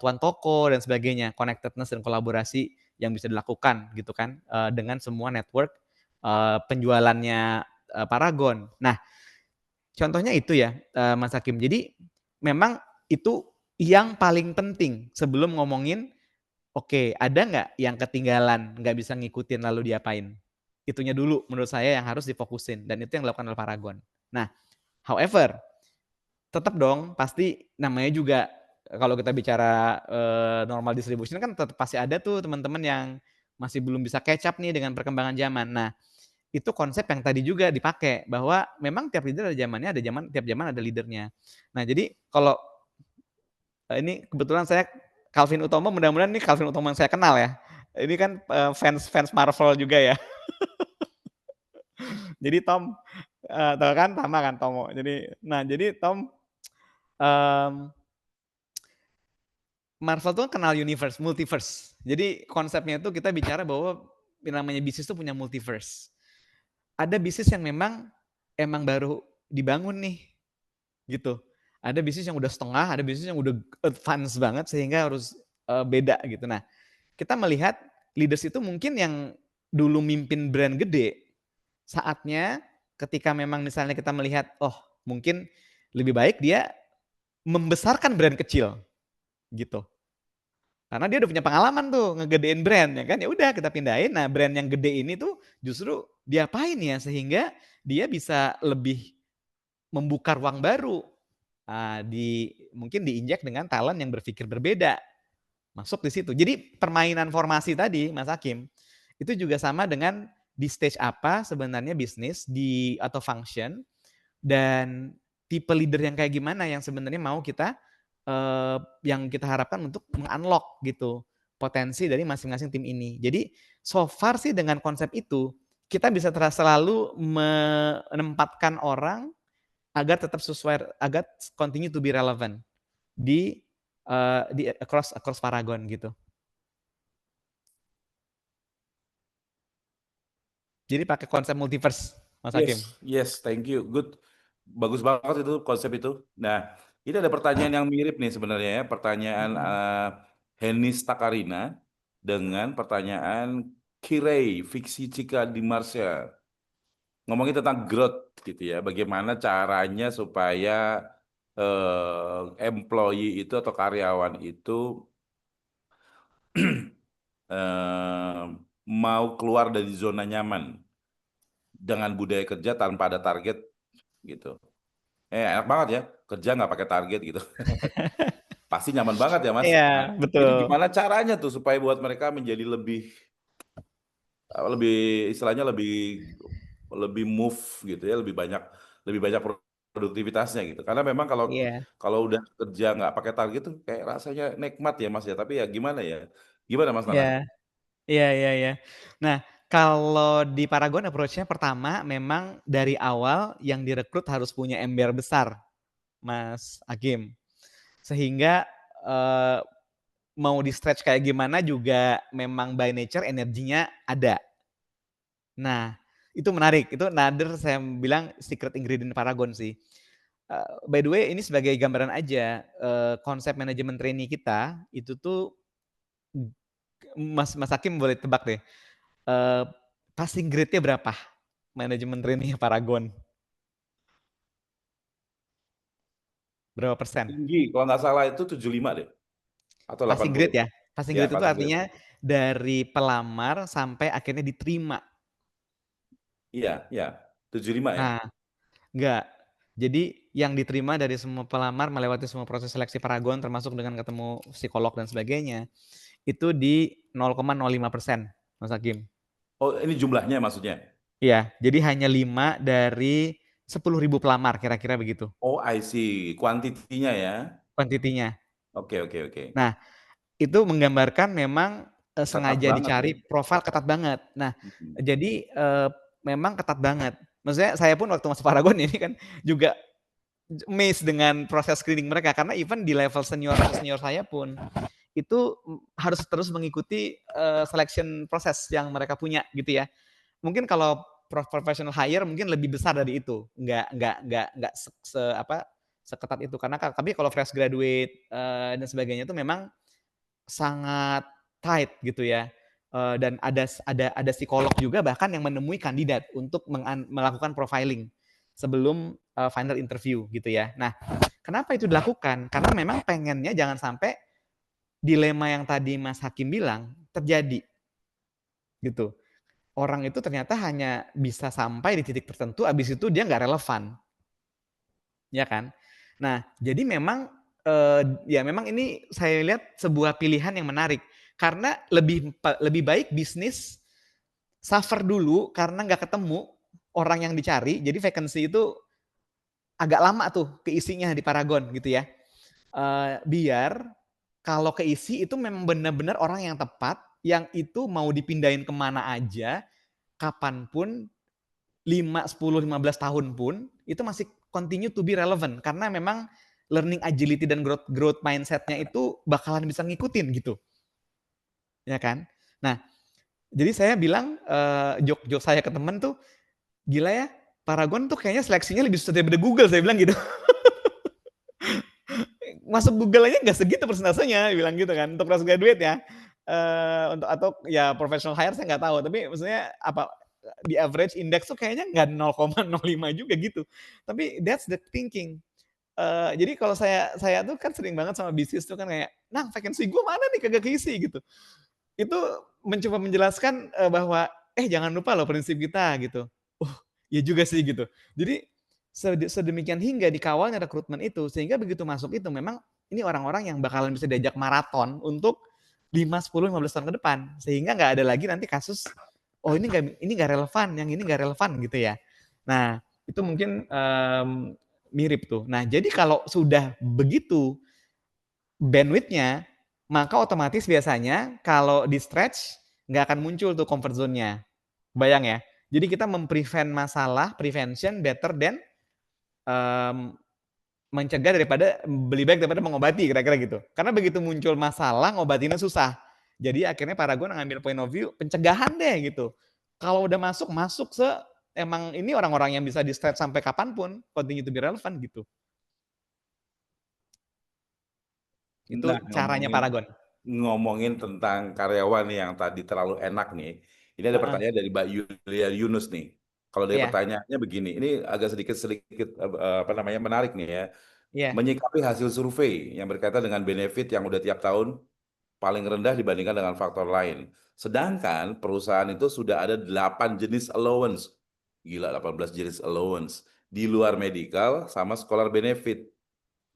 tuan toko dan sebagainya, connectedness dan kolaborasi yang bisa dilakukan gitu kan dengan semua network penjualannya Paragon. Nah, contohnya itu ya Mas Hakim. Jadi memang itu yang paling penting sebelum ngomongin oke, ada nggak yang ketinggalan, nggak bisa ngikutin lalu diapain? Itunya dulu menurut saya yang harus difokusin dan itu yang dilakukan oleh Paragon. Nah, however, tetap dong pasti namanya juga kalau kita bicara normal distribution kan tetap pasti ada tuh teman-teman yang masih belum bisa catch up nih dengan perkembangan zaman. Nah, itu konsep yang tadi juga dipakai bahwa memang tiap leader ada zamannya, tiap zaman ada leadernya. Nah, jadi kalau ini kebetulan saya Calvin Utomo, mudah-mudahan ini Calvin Utomo yang saya kenal ya. Ini kan fans Marvel juga ya. Jadi Tom, tahu kan sama kan Tomo. Jadi Tom Marvel tuh kenal universe, multiverse. Jadi konsepnya itu kita bicara bahwa yang namanya bisnis itu punya multiverse. Ada bisnis yang memang emang baru dibangun nih, gitu. Ada bisnis yang udah setengah, ada bisnis yang udah advance banget sehingga harus beda gitu. Nah, kita melihat leaders itu mungkin yang dulu mimpin brand gede, saatnya ketika memang misalnya kita melihat, oh mungkin lebih baik dia membesarkan brand kecil, gitu. Karena dia udah punya pengalaman tuh ngegedein brand ya kan, ya udah kita pindahin. Nah brand yang gede ini tuh justru diapain ya sehingga dia bisa lebih membuka ruang baru. Mungkin diinjak dengan talent yang berpikir berbeda. Masuk di situ. Jadi permainan formasi tadi Mas Hakim, itu juga sama dengan di stage apa sebenarnya bisnis atau function dan tipe leader yang kayak gimana yang sebenarnya mau kita yang kita harapkan untuk meng-unlock gitu potensi dari masing-masing tim ini. Jadi so far sih dengan konsep itu kita bisa selalu menempatkan orang agar tetap sesuai, agar continue to be relevant di across Paragon gitu. Jadi pakai konsep multiverse, Mas Hakim. Yes, thank you. Good. Bagus banget itu konsep itu. Nah, ini ada pertanyaan yang mirip nih sebenarnya ya. Pertanyaan Henis Takarina dengan pertanyaan Kirei Fiksi Cika di Marsha. Ngomongin tentang growth gitu ya. Bagaimana caranya supaya employee itu atau karyawan itu mau keluar dari zona nyaman dengan budaya kerja tanpa ada target gitu. Enak banget ya, kerja nggak pakai target gitu. Pasti nyaman banget ya Mas. Iya, betul. Jadi gimana caranya tuh supaya buat mereka menjadi lebih istilahnya lebih move gitu ya, lebih banyak produktivitasnya gitu. Karena memang kalau udah kerja nggak pakai target tuh kayak rasanya nikmat ya Mas ya. Tapi ya gimana ya? Gimana Mas Nana? Iya. Nah, kalau di Paragon approach-nya pertama memang dari awal yang direkrut harus punya ember besar, Mas Hakim. Sehingga mau di stretch kayak gimana juga memang by nature energinya ada. Nah, itu menarik. Itu another saya bilang secret ingredient Paragon sih. By the way, ini sebagai gambaran aja, konsep manajemen trainee kita itu tuh Mas Hakim boleh tebak deh. Passing grade-nya berapa? Manajemen trainee Paragon. Berapa persen? Tinggi, kalau nggak salah itu 75 deh. Atau 80. Passing grade ya. Passing grade itu passing artinya dari pelamar sampai akhirnya diterima. Iya, 75 ya. Nah, enggak. Jadi yang diterima dari semua pelamar melewati semua proses seleksi Paragon termasuk dengan ketemu psikolog dan sebagainya itu di 0,05%, Mas Hakim. Oh, ini jumlahnya maksudnya? Iya, jadi hanya 5 dari 10.000 pelamar kira-kira begitu. Oh, I see. Kuantitinya ya? Kuantitinya. Oke. Nah, itu menggambarkan memang sengaja dicari profil ketat banget. Nah, jadi memang ketat banget. Maksudnya saya pun waktu masuk Paragon ini kan juga amazed dengan proses screening mereka karena even di level senior saya pun itu harus terus mengikuti selection proses yang mereka punya gitu ya. Mungkin kalau professional hire mungkin lebih besar dari itu. Enggak seketat itu karena tapi kalau fresh graduate dan sebagainya itu memang sangat tight gitu ya. Dan ada psikolog juga bahkan yang menemui kandidat untuk melakukan profiling sebelum final interview gitu ya. Nah, kenapa itu dilakukan? Karena memang pengennya jangan sampai dilema yang tadi Mas Hakim bilang terjadi gitu. Orang itu ternyata hanya bisa sampai di titik tertentu, abis itu dia nggak relevan, ya kan? Nah, jadi memang ya memang ini saya lihat sebuah pilihan yang menarik karena lebih baik bisnis suffer dulu karena nggak ketemu orang yang dicari, jadi vacancy itu agak lama tuh keisinya di Paragon gitu ya. Biar kalau keisi itu memang benar-benar orang yang tepat, yang itu mau dipindahin kemana aja, kapanpun, 5, 10, 15 tahun pun, itu masih continue to be relevant. Karena memang learning agility dan growth mindset-nya itu bakalan bisa ngikutin gitu. Ya kan? Nah, jadi saya bilang, joke saya ke temen tuh, gila ya, Paragon tuh kayaknya seleksinya lebih susah daripada Google, saya bilang gitu. Masuk Google aja nggak segitu persentasenya, bilang gitu kan, untuk fresh graduate ya. Untuk atau ya professional hire saya nggak tahu, tapi maksudnya apa di average index tuh kayaknya nggak 0,05 juga gitu. Tapi that's the thinking. Jadi kalau saya tuh kan sering banget sama bisnis tuh kan kayak, "Nah, vacancy gue mana nih kagak keisi," gitu. Itu mencoba menjelaskan, bahwa, jangan lupa loh prinsip kita," gitu. Oh, iya juga sih gitu. Jadi sedemikian hingga dikawalnya rekrutmen itu, sehingga begitu masuk itu memang ini orang-orang yang bakalan bisa diajak maraton untuk 5, 10, 15 tahun ke depan. Sehingga nggak ada lagi nanti kasus, oh ini nggak relevan, yang ini nggak relevan gitu ya. Nah, itu mungkin mirip tuh. Nah, jadi kalau sudah begitu bandwidth-nya, maka otomatis biasanya kalau di stretch nggak akan muncul tuh comfort zone-nya. Bayang ya. Jadi kita memprevent masalah, prevention better than mencegah beli baik daripada mengobati, kira-kira gitu. Karena begitu muncul masalah, ngobatinnya susah. Jadi akhirnya Paragon ngambil point of view pencegahan deh gitu. Kalau udah masuk emang ini orang-orang yang bisa di-stretch sampai kapanpun, continue to be relevant gitu. Itu Nah, caranya Paragon. ngomongin tentang karyawan yang tadi terlalu enak nih, ini ada pertanyaan dari Mbak Yulia Yunus nih. Kalau dari Iya. pertanyaannya begini, ini agak sedikit menarik nih ya. Iya. Menyikapi hasil survei yang berkaitan dengan benefit yang udah tiap tahun paling rendah dibandingkan dengan faktor lain. Sedangkan perusahaan itu sudah ada 8 jenis allowance. Gila, 18 jenis allowance di luar medical sama scholar benefit.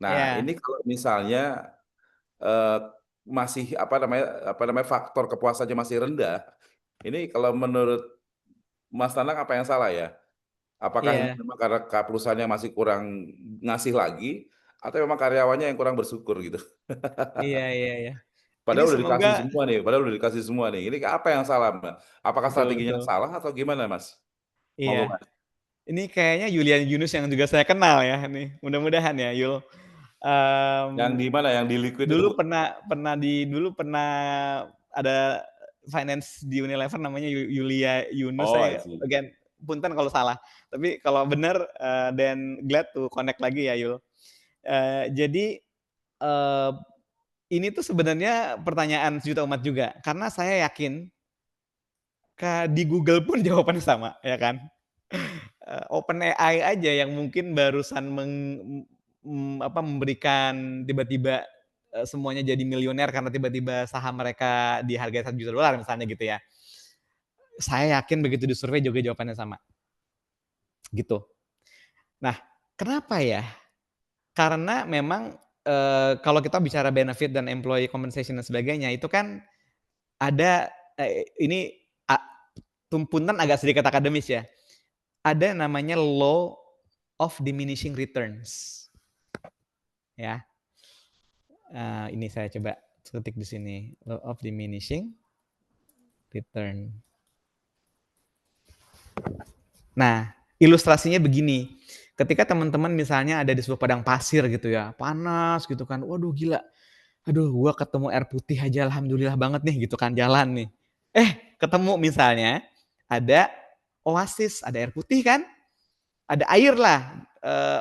Nah, Iya. ini kalau misalnya masih faktor kepuasannya masih rendah. Ini kalau menurut Mas Tanang apa yang salah ya? Apakah ini Iya. memang karena perusahaannya masih kurang ngasih lagi atau memang karyawannya yang kurang bersyukur gitu? Iya. Ini Padahal udah dikasih semoga semua nih. Ini apa yang salah, Mbak? Apakah strateginya betul. salah atau gimana, Mas? Monggo, Iya. Mas. Ini kayaknya Yulia Yunus yang juga saya kenal ya nih. Mudah-mudahan ya, Yul. Yang di mana? Yang di Liquid itu? Dulu pernah ada finance di Unilever namanya Yulia Yunus. Oh, I Saya see. again punten kalau salah. Tapi kalau benar dan glad to connect lagi ya, Yul. Jadi ini tuh sebenarnya pertanyaan sejuta umat juga. Karena saya yakin di Google pun jawabannya sama, ya kan? OpenAI aja yang mungkin barusan memberikan tiba-tiba, semuanya jadi miliuner karena tiba-tiba saham mereka dihargai $1 juta misalnya gitu ya. Saya yakin begitu disurvei juga jawabannya sama. Gitu. Nah, kenapa ya? Karena memang, kalau kita bicara benefit dan employee compensation dan sebagainya itu kan ada, ini punten agak sedikit akademis ya. Ada namanya law of diminishing returns. Ya. Ini saya coba ketik di sini, law of diminishing return. Nah, ilustrasinya begini. Ketika teman-teman misalnya ada di sebuah padang pasir gitu ya, panas gitu kan. Waduh gila. Aduh, gua ketemu air putih aja alhamdulillah banget nih gitu kan, jalan nih. Ketemu misalnya ada oasis, ada air putih kan? Ada air lah,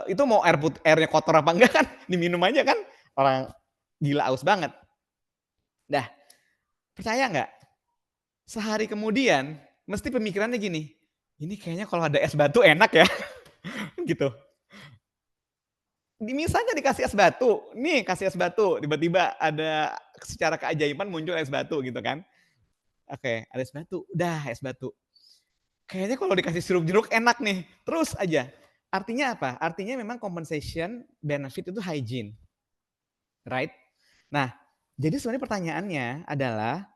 itu mau airnya kotor apa enggak kan diminum aja kan, orang gila aus banget. Dah, percaya nggak, sehari kemudian mesti pemikirannya gini, "Ini kayaknya kalau ada es batu enak ya." Gitu. Misalnya dikasih es batu, nih kasih es batu, tiba-tiba ada secara keajaiban muncul es batu gitu kan. Oke, ada es batu, udah es batu. Kayaknya kalau dikasih sirup jeruk enak nih, terus aja. Artinya apa? Artinya memang compensation benefit itu hygiene, right? Nah, jadi sebenarnya pertanyaannya adalah,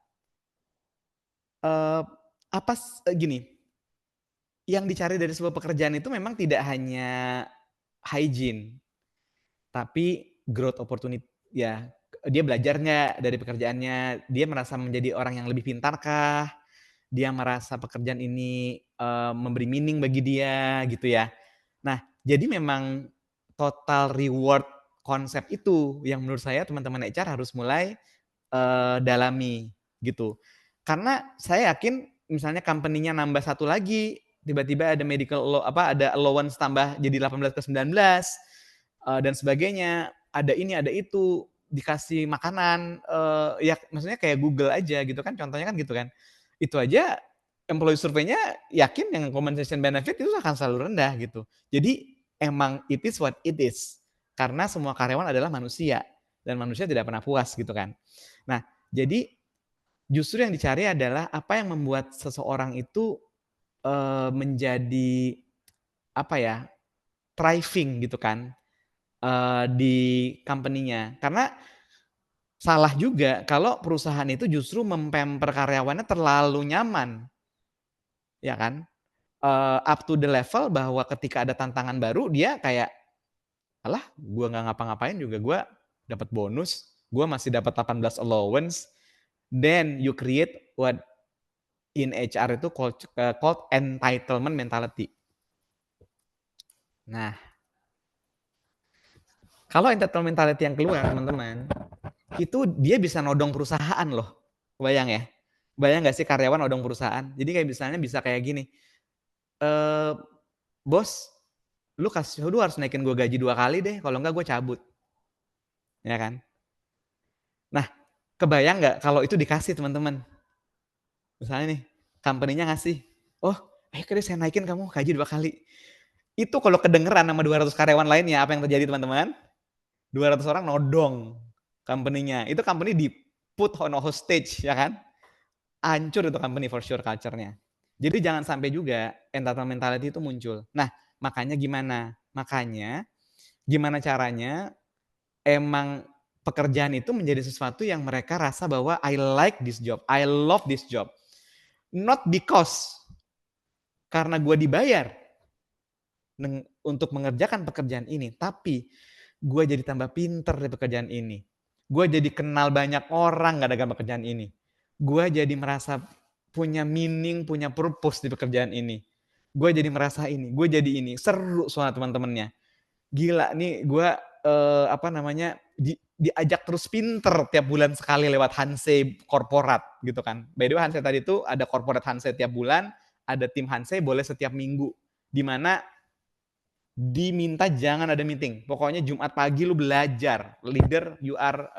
eee, gini, yang dicari dari sebuah pekerjaan itu memang tidak hanya hygiene, tapi growth opportunity ya, dia belajar nggak dari pekerjaannya, dia merasa menjadi orang yang lebih pintarkah, dia merasa pekerjaan ini, memberi meaning bagi dia gitu ya. Nah, jadi memang total reward konsep itu yang menurut saya teman-teman HR harus mulai, dalami gitu. Karena saya yakin misalnya company-nya nambah satu lagi, tiba-tiba ada ada allowance tambah jadi 18 ke 19, dan sebagainya, ada ini, ada itu, dikasih makanan, ya maksudnya kayak Google aja gitu kan, contohnya kan gitu kan. Itu aja employee survey-nya yakin yang compensation benefit itu akan selalu rendah gitu. Jadi emang it is what it is, karena semua karyawan adalah manusia, dan manusia tidak pernah puas gitu kan. Nah, jadi justru yang dicari adalah apa yang membuat seseorang itu, menjadi apa ya, thriving gitu kan, di company-nya. Karena salah juga kalau perusahaan itu justru mempamper karyawannya terlalu nyaman, ya kan? Up to the level bahwa ketika ada tantangan baru dia kayak, "Alah, gua nggak ngapa-ngapain juga gua dapat bonus, gua masih dapat 18 allowance." Then you create what in HR itu called entitlement mentality. Nah, kalau entitlement mentality yang keluar teman-teman, itu dia bisa nodong perusahaan loh, kebayang ya? Bayang nggak sih karyawan nodong perusahaan? Jadi kayak misalnya bisa kayak gini, eee, "Bos, lu harus naikin gue gaji 2 kali deh, kalau enggak gue cabut." Ya kan? Nah, kebayang nggak kalau itu dikasih teman-teman? Misalnya nih, company-nya ngasih, "Oh, ayo deh saya naikin kamu gaji 2 kali." Itu kalau kedengeran sama 200 karyawan lainnya, apa yang terjadi teman-teman? 200 orang nodong company-nya. Itu company di-put on a hostage, ya kan? Hancur itu company for sure culture-nya. Jadi jangan sampai juga entitlement mentality itu muncul. Nah, makanya gimana caranya emang pekerjaan itu menjadi sesuatu yang mereka rasa bahwa I like this job, I love this job. Not because karena gue dibayar untuk mengerjakan pekerjaan ini, tapi gue jadi tambah pinter di pekerjaan ini. Gue jadi kenal banyak orang gara-gara pekerjaan ini. Gue jadi merasa punya meaning, punya purpose di pekerjaan ini. Gue jadi merasa ini, gue jadi ini. Seru soalnya teman-temannya. Gila nih gue diajak terus pinter tiap bulan sekali lewat Hanse korporat gitu kan. By the way Hanse tadi itu ada korporat Hanse tiap bulan, ada tim Hanse boleh setiap minggu. Di mana diminta jangan ada meeting. Pokoknya Jumat pagi lu belajar. Leader, you are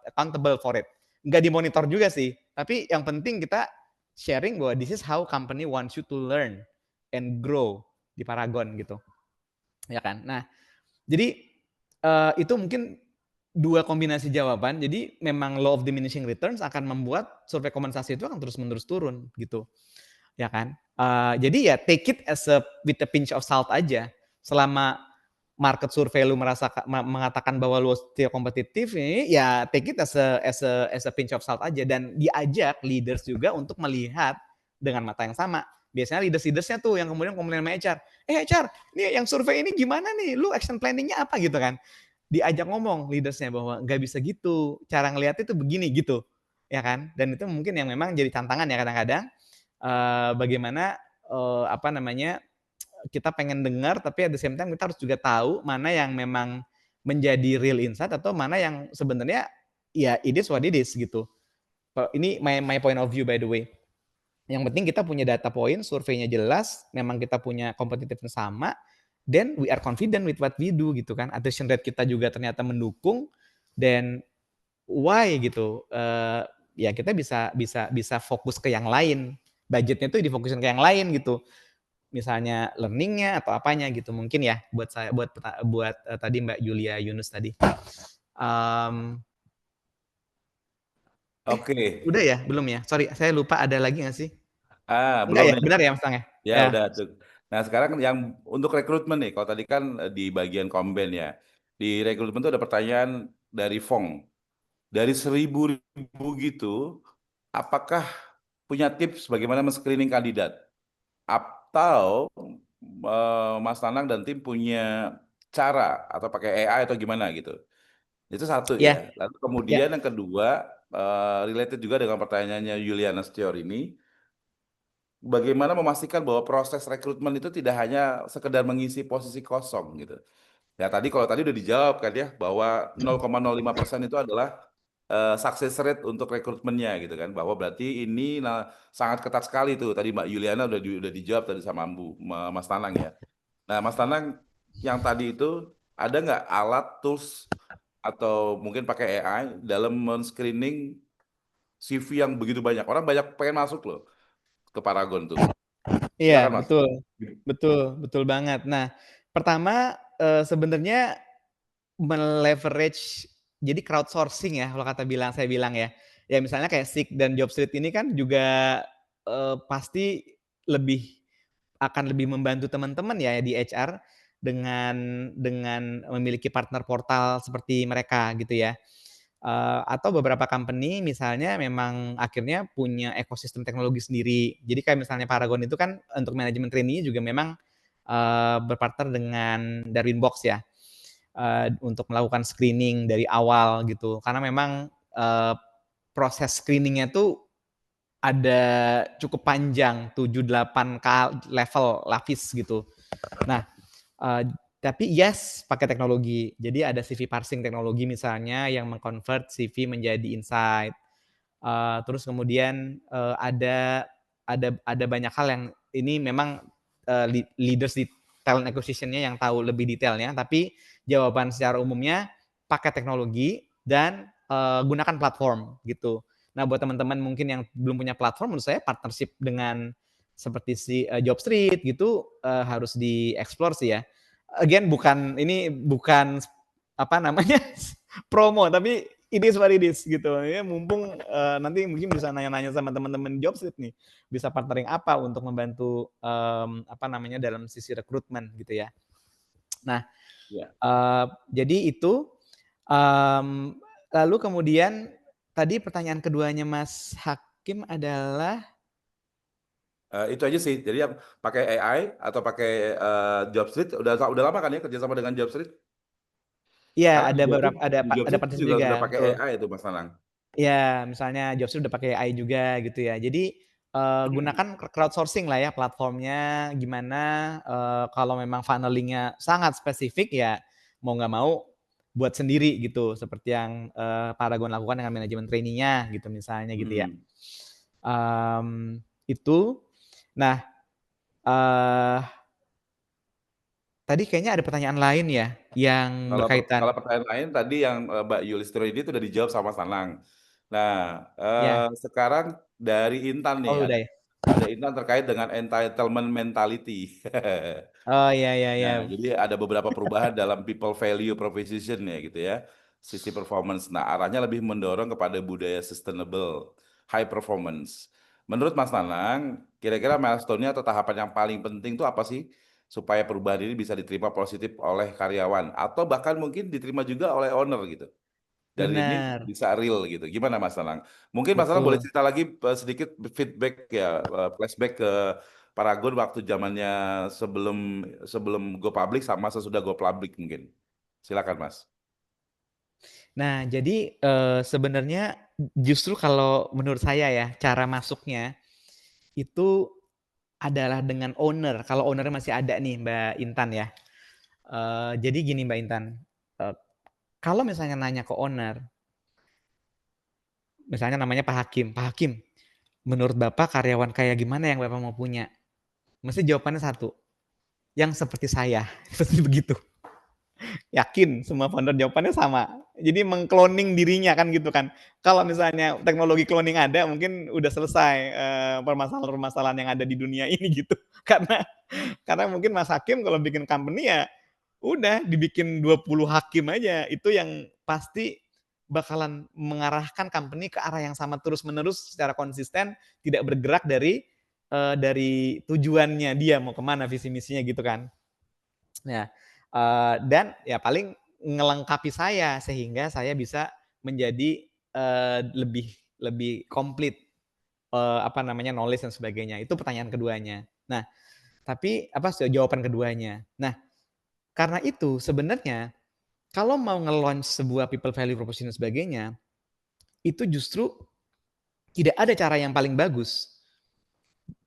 accountable for it. Nggak dimonitor juga sih. Tapi yang penting kita sharing bahwa this is how company wants you to learn and grow di Paragon gitu. Ya kan? Nah, jadi itu mungkin 2 kombinasi jawaban. Jadi memang law of diminishing returns akan membuat survei kompensasi itu akan terus-menerus turun gitu. Ya kan? Jadi ya take it with a pinch of salt aja. Selama market survei lu mengatakan bahwa lu still kompetitif ini ya take it as a pinch of salt aja dan diajak leaders juga untuk melihat dengan mata yang sama. Biasanya leaders-leadersnya tuh yang kemudian komplain sama HR. HR, nih yang survei ini gimana nih? Lu action planning-nya apa gitu kan? Diajak ngomong leadersnya bahwa nggak bisa gitu. Cara ngelihat itu begini gitu. Ya kan? Dan itu mungkin yang memang jadi tantangan ya kadang-kadang. Bagaimana kita pengen dengar tapi at the same time kita harus juga tahu mana yang memang menjadi real insight atau mana yang sebenarnya ya it is what it is gitu. Ini my point of view by the way. Yang penting kita punya data point, surveinya jelas, memang kita punya kompetitifnya sama, then we are confident with what we do gitu kan. Attrition rate kita juga ternyata mendukung, dan why gitu. Ya kita bisa fokus ke yang lain. Budgetnya tuh difokusin ke yang lain gitu. Misalnya learning-nya atau apanya gitu mungkin ya buat saya buat tadi Mbak Julia Yunus tadi. Oke. Udah ya? Belum ya? Sorry, saya lupa ada lagi nggak sih? Enggak Belum ya? nih. Benar ya Mas Tang ya? Ya, Ya. udah. Nah, sekarang yang untuk rekrutmen nih, kalau tadi kan di bagian komben ya. Di rekrutmen itu ada pertanyaan dari Fong. Dari 1.000 gitu, apakah punya tips bagaimana men-screening kandidat? Atau Mas Tanang dan tim punya cara atau pakai AI atau gimana gitu? Itu satu Ya. ya. Lalu kemudian yang kedua, related juga dengan pertanyaannya Yuliana Stior ini, bagaimana memastikan bahwa proses rekrutmen itu tidak hanya sekedar mengisi posisi kosong gitu. Ya kalau tadi udah dijawab kan ya, bahwa 0,05% itu adalah success rate untuk rekrutmennya gitu kan, bahwa berarti ini sangat ketat sekali tuh. Tadi Mbak Yuliana udah dijawab tadi sama Mas Tanang ya. Nah Mas Tanang, yang tadi itu ada nggak alat tools atau mungkin pakai AI dalam men-screening CV yang begitu banyak? Orang banyak pengen masuk loh ke Paragon tuh. Iya, Silakan Mas. betul banget. Nah, pertama sebenarnya meleverage jadi crowdsourcing ya kalau saya bilang ya. Ya misalnya kayak Seek dan Jobstreet ini kan juga pasti akan lebih membantu teman-teman ya di HR dengan memiliki partner portal seperti mereka gitu ya. Atau beberapa company misalnya memang akhirnya punya ekosistem teknologi sendiri. Jadi kayak misalnya Paragon itu kan untuk manajemen trainee juga memang berpartner dengan Darwinbox ya, untuk melakukan screening dari awal gitu. Karena memang proses screeningnya tuh ada cukup panjang, 7-8 level lapis gitu. Nah, tapi yes, pakai teknologi. Jadi ada CV parsing teknologi misalnya yang meng-convert CV menjadi insight. Terus kemudian ada banyak hal yang ini memang leaders di talent acquisition-nya yang tahu lebih detailnya, tapi jawaban secara umumnya pakai teknologi dan gunakan platform gitu. Nah, buat teman-teman mungkin yang belum punya platform, menurut saya partnership dengan seperti si Jobstreet gitu harus di-explore sih ya. Again bukan apa namanya promo, tapi it is what it is gitu ya. Mumpung nanti mungkin bisa nanya-nanya sama teman-teman Jobstreet nih, bisa partnering apa untuk membantu apa namanya dalam sisi rekrutmen gitu ya. Nah, jadi itu lalu kemudian tadi pertanyaan keduanya Mas Hakim adalah itu aja sih. Jadi yang pakai AI atau pakai Jobstreet udah lama kan ya kerjasama dengan Jobstreet? Iya, Karena ada beberapa di ada Jobstreet partnership juga juga, udah pakai betul. AI itu Mas Nanang. Iya, misalnya Jobstreet udah pakai AI juga gitu ya. Jadi gunakan crowdsourcing lah ya platformnya gimana, kalau memang funneling-nya sangat spesifik ya mau nggak mau buat sendiri gitu, seperti yang Paragon lakukan dengan manajemen trainee-nya gitu misalnya gitu ya. Itu. Nah, tadi kayaknya ada pertanyaan lain ya yang berkaitan. Kalau pertanyaan lain tadi yang Mbak Yulistri ini itu udah dijawab sama Mas Nanang. Nah, Ya. sekarang dari Intan nih, Oh udah ya? ada Intan terkait dengan entitlement mentality. Oh iya iya iya. Nah, jadi ada beberapa perubahan dalam people value proposition ya gitu ya, sisi performance. Nah, arahnya lebih mendorong kepada budaya sustainable, high performance. Menurut Mas Nanang, kira-kira milestone-nya atau tahapan yang paling penting itu apa sih supaya perubahan ini bisa diterima positif oleh karyawan atau bahkan mungkin diterima juga oleh owner gitu. Dan ini Benar, bisa real gitu. Gimana Mas Nanang? Mungkin Mas Nanang boleh betul. cerita lagi sedikit feedback ya, flashback ke Paragon waktu zamannya sebelum go public sama sesudah go public mungkin. Silakan Mas. Nah, jadi sebenarnya justru kalau menurut saya ya, cara masuknya itu adalah dengan owner. Kalau owner-nya masih ada nih Mbak Intan ya. Jadi gini Mbak Intan, kalau misalnya nanya ke owner, misalnya namanya Pak Hakim, menurut Bapak karyawan kayak gimana yang Bapak mau punya? Mesti jawabannya satu, yang seperti saya, seperti begitu. Yakin semua founder jawabannya sama. Jadi mengkloning dirinya kan gitu kan. Kalau misalnya teknologi cloning ada mungkin udah selesai permasalahan-permasalahan yang ada di dunia ini gitu. Karena mungkin Mas Hakim kalau bikin company ya udah dibikin 20 hakim aja. Itu yang pasti bakalan mengarahkan company ke arah yang sama terus-menerus secara konsisten, tidak bergerak dari tujuannya dia mau kemana visi misinya gitu kan. Nah, dan ya paling ngelengkapi saya sehingga saya bisa menjadi, lebih lebih komplit, knowledge dan sebagainya. Itu pertanyaan keduanya. Nah, tapi jawaban keduanya. Nah, karena itu sebenarnya kalau mau nge-launch sebuah people value proposition dan sebagainya, itu justru tidak ada cara yang paling bagus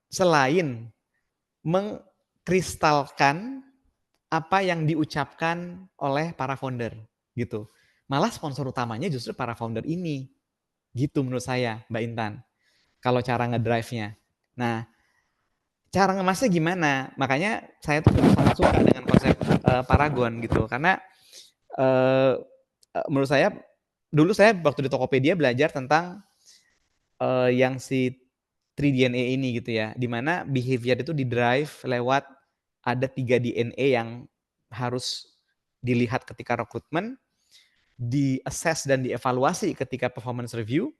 selain mengkristalkan apa yang diucapkan oleh para founder, gitu. Malah sponsor utamanya justru para founder ini, gitu menurut saya, Mbak Intan, kalau cara ngedrive-nya. Nah, cara ngemasnya gimana? Makanya saya tuh sangat suka dengan konsep Paragon gitu, karena menurut saya, dulu saya waktu di Tokopedia belajar tentang yang si 3DNA ini gitu ya, di mana behavior itu di-drive lewat ada 3 DNA yang harus dilihat ketika rekrutmen, di-assess dan dievaluasi ketika performance review,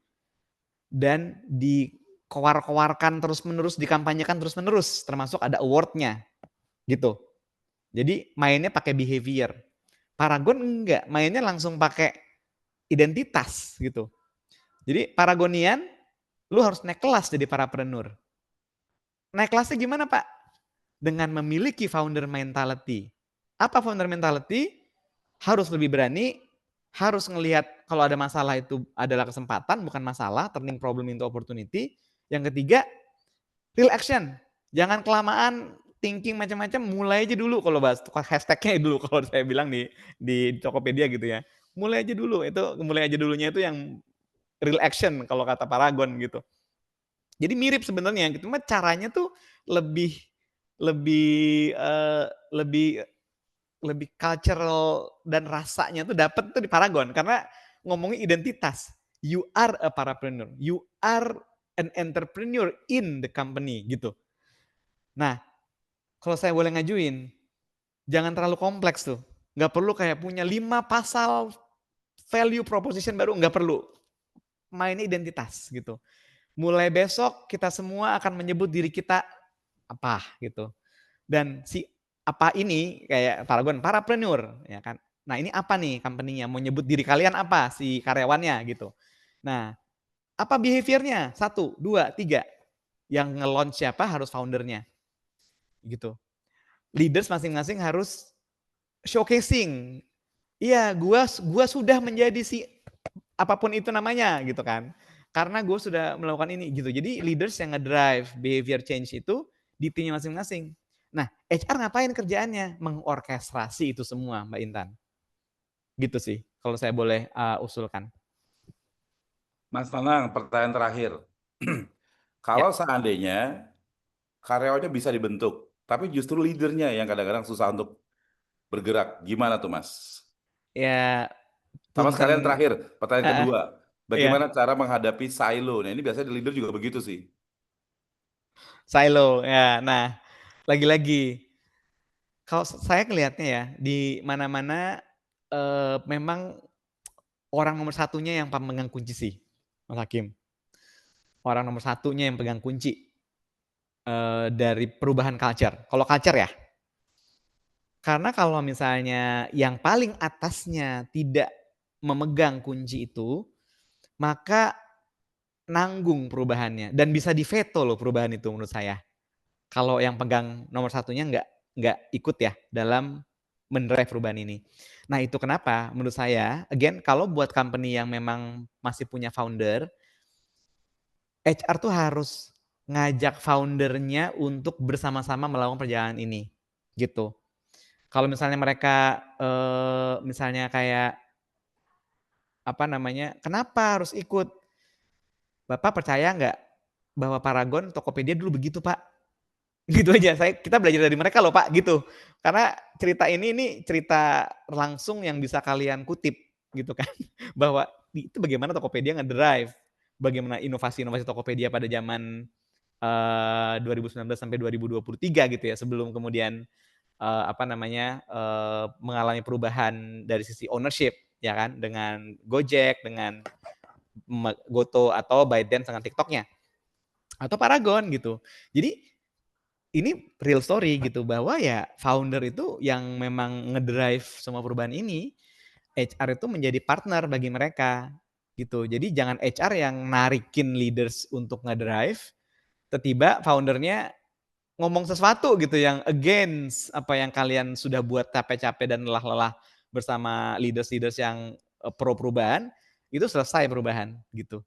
dan dikoar-koarkan terus-menerus, dikampanyekan terus-menerus, termasuk ada award-nya, gitu. Jadi mainnya pakai behavior. Paragon enggak, mainnya langsung pakai identitas gitu. Jadi Paragonian, lu harus naik kelas jadi parapreneur. Naik kelasnya gimana Pak? Dengan memiliki founder mentality. Apa founder mentality? Harus lebih berani, harus ngelihat kalau ada masalah itu adalah kesempatan, bukan masalah, turning problem into opportunity. Yang ketiga, real action. Jangan kelamaan thinking macam-macam, mulai aja dulu kalau bahas hashtagnya dulu kalau saya bilang di Tokopedia gitu ya. Mulai aja dulu, itu mulai aja dulunya itu yang real action kalau kata Paragon gitu. Jadi mirip sebenarnya, gitu. Cuma caranya tuh lebih lebih lebih cultural dan rasanya tuh dapat tuh di Paragon karena ngomongin identitas. You are a parapreneur, you are an entrepreneur in the company gitu. Nah, kalau saya boleh ngajuin, jangan terlalu kompleks tuh. Nggak perlu kayak punya 5 pasal value proposition baru, nggak perlu. Mainnya identitas gitu. Mulai besok kita semua akan menyebut diri kita apa gitu. Dan si apa ini kayak Paragon, parapreneur ya kan. Nah, ini apa nih company-nya? Mau nyebut diri kalian apa si karyawannya gitu. Nah, apa behavior-nya? 1, 2, 3. Yang nge-launch siapa harus foundernya. Gitu. Leaders masing-masing harus showcasing. Iya, gua sudah menjadi si apapun itu namanya gitu kan. Karena gue sudah melakukan ini gitu. Jadi leaders yang ngedrive behavior change itu di timnya masing-masing. Nah, HR ngapain kerjaannya? Mengorkestrasi itu semua, Mbak Intan. Gitu sih, kalau saya boleh usulkan. Mas Nanang, pertanyaan terakhir. Kalau seandainya karyawannya bisa dibentuk, tapi justru leadernya yang kadang-kadang susah untuk bergerak, gimana tuh Mas? Ya, Sama sekalian punten, terakhir, pertanyaan kedua, ya, bagaimana cara menghadapi silo? Nah ini biasanya di leader juga begitu sih. silo, ya. Nah, lagi-lagi, kalau saya ngelihatnya ya, di mana-mana memang orang nomor satunya yang pemegang kunci sih, Mas Hakim. Orang nomor satunya yang pegang kunci dari perubahan culture. Kalau culture ya, karena kalau misalnya yang paling atasnya tidak memegang kunci itu, maka nanggung perubahannya dan bisa diveto loh perubahan itu menurut saya. Kalau yang pegang nomor satunya nggak ikut ya dalam mendrive perubahan ini. Nah itu kenapa menurut saya, again kalau buat company yang memang masih punya founder, HR tuh harus ngajak foundernya untuk bersama-sama melakukan perjalanan ini, gitu. Kalau misalnya mereka misalnya kayak kenapa harus ikut? Bapak percaya nggak bahwa Paragon Tokopedia dulu begitu Pak? Gitu aja, kita belajar dari mereka loh Pak, gitu. Karena cerita ini cerita langsung yang bisa kalian kutip, gitu kan. Bahwa itu bagaimana Tokopedia ngedrive, bagaimana inovasi-inovasi Tokopedia pada zaman 2019 sampai 2023 gitu ya, sebelum kemudian mengalami perubahan dari sisi ownership, ya kan, dengan Gojek, dengan Goto atau ByteDance dengan TikTok-nya, atau Paragon gitu. Jadi ini real story gitu, bahwa ya founder itu yang memang ngedrive semua perubahan ini, HR itu menjadi partner bagi mereka gitu. Jadi jangan HR yang narikin leaders untuk ngedrive, tiba-tiba foundernya ngomong sesuatu gitu yang against apa yang kalian sudah buat capek-capek dan lelah-lelah bersama leaders-leaders yang pro perubahan, itu selesai perubahan gitu.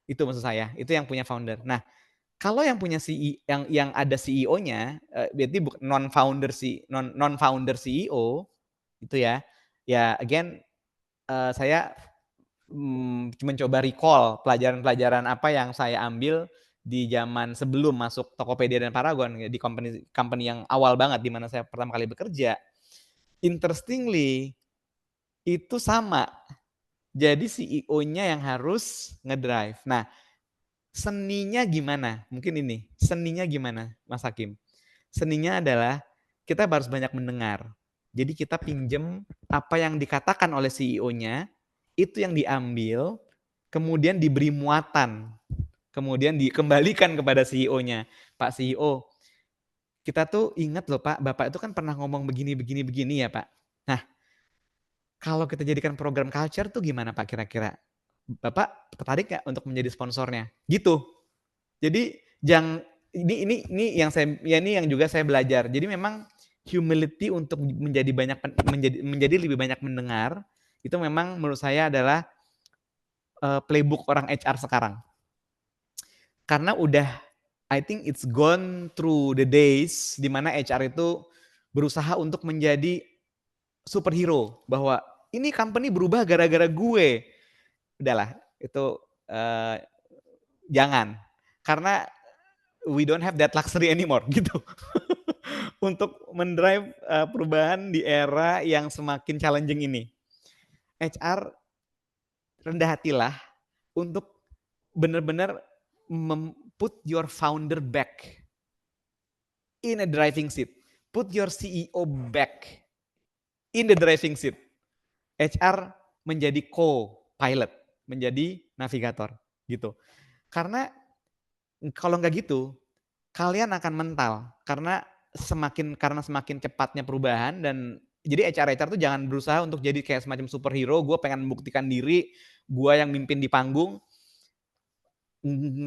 Itu maksud saya, itu yang punya founder. Nah, kalau yang punya yang ada CEO-nya, berarti non-founder CEO itu ya. Ya again, saya mencoba recall pelajaran-pelajaran apa yang saya ambil di zaman sebelum masuk Tokopedia dan Paragon, di company yang awal banget di mana saya pertama kali bekerja. Interestingly, itu sama. Jadi CEO-nya yang harus ngedrive. Nah, seninya gimana? Mungkin ini, seninya gimana Mas Hakim? Seninya adalah kita harus banyak mendengar. Jadi kita pinjem apa yang dikatakan oleh CEO-nya, itu yang diambil, kemudian diberi muatan, kemudian dikembalikan kepada CEO-nya. Pak CEO, kita tuh ingat loh Pak, Bapak itu kan pernah ngomong begini ya Pak. Nah, kalau kita jadikan program culture tuh gimana Pak kira-kira? Bapak tertarik nggak untuk menjadi sponsornya? Gitu. Jadi ini yang juga saya belajar. Jadi memang humility untuk menjadi lebih banyak mendengar itu memang menurut saya adalah playbook orang HR sekarang. Karena udah I think it's gone through the days di mana HR itu berusaha untuk menjadi superhero, bahwa ini company berubah gara-gara gue. Udahlah, itu jangan. Karena we don't have that luxury anymore gitu. Untuk mendrive perubahan di era yang semakin challenging ini. HR rendah hatilah untuk benar-benar put your founder back in a driving seat. Put your CEO back in the driving seat. HR menjadi co-pilot, menjadi navigator gitu. Karena kalau nggak gitu, kalian akan mental karena semakin cepatnya perubahan. Dan jadi HR tuh jangan berusaha untuk jadi kayak semacam superhero, gue pengen membuktikan diri, gue yang mimpin di panggung.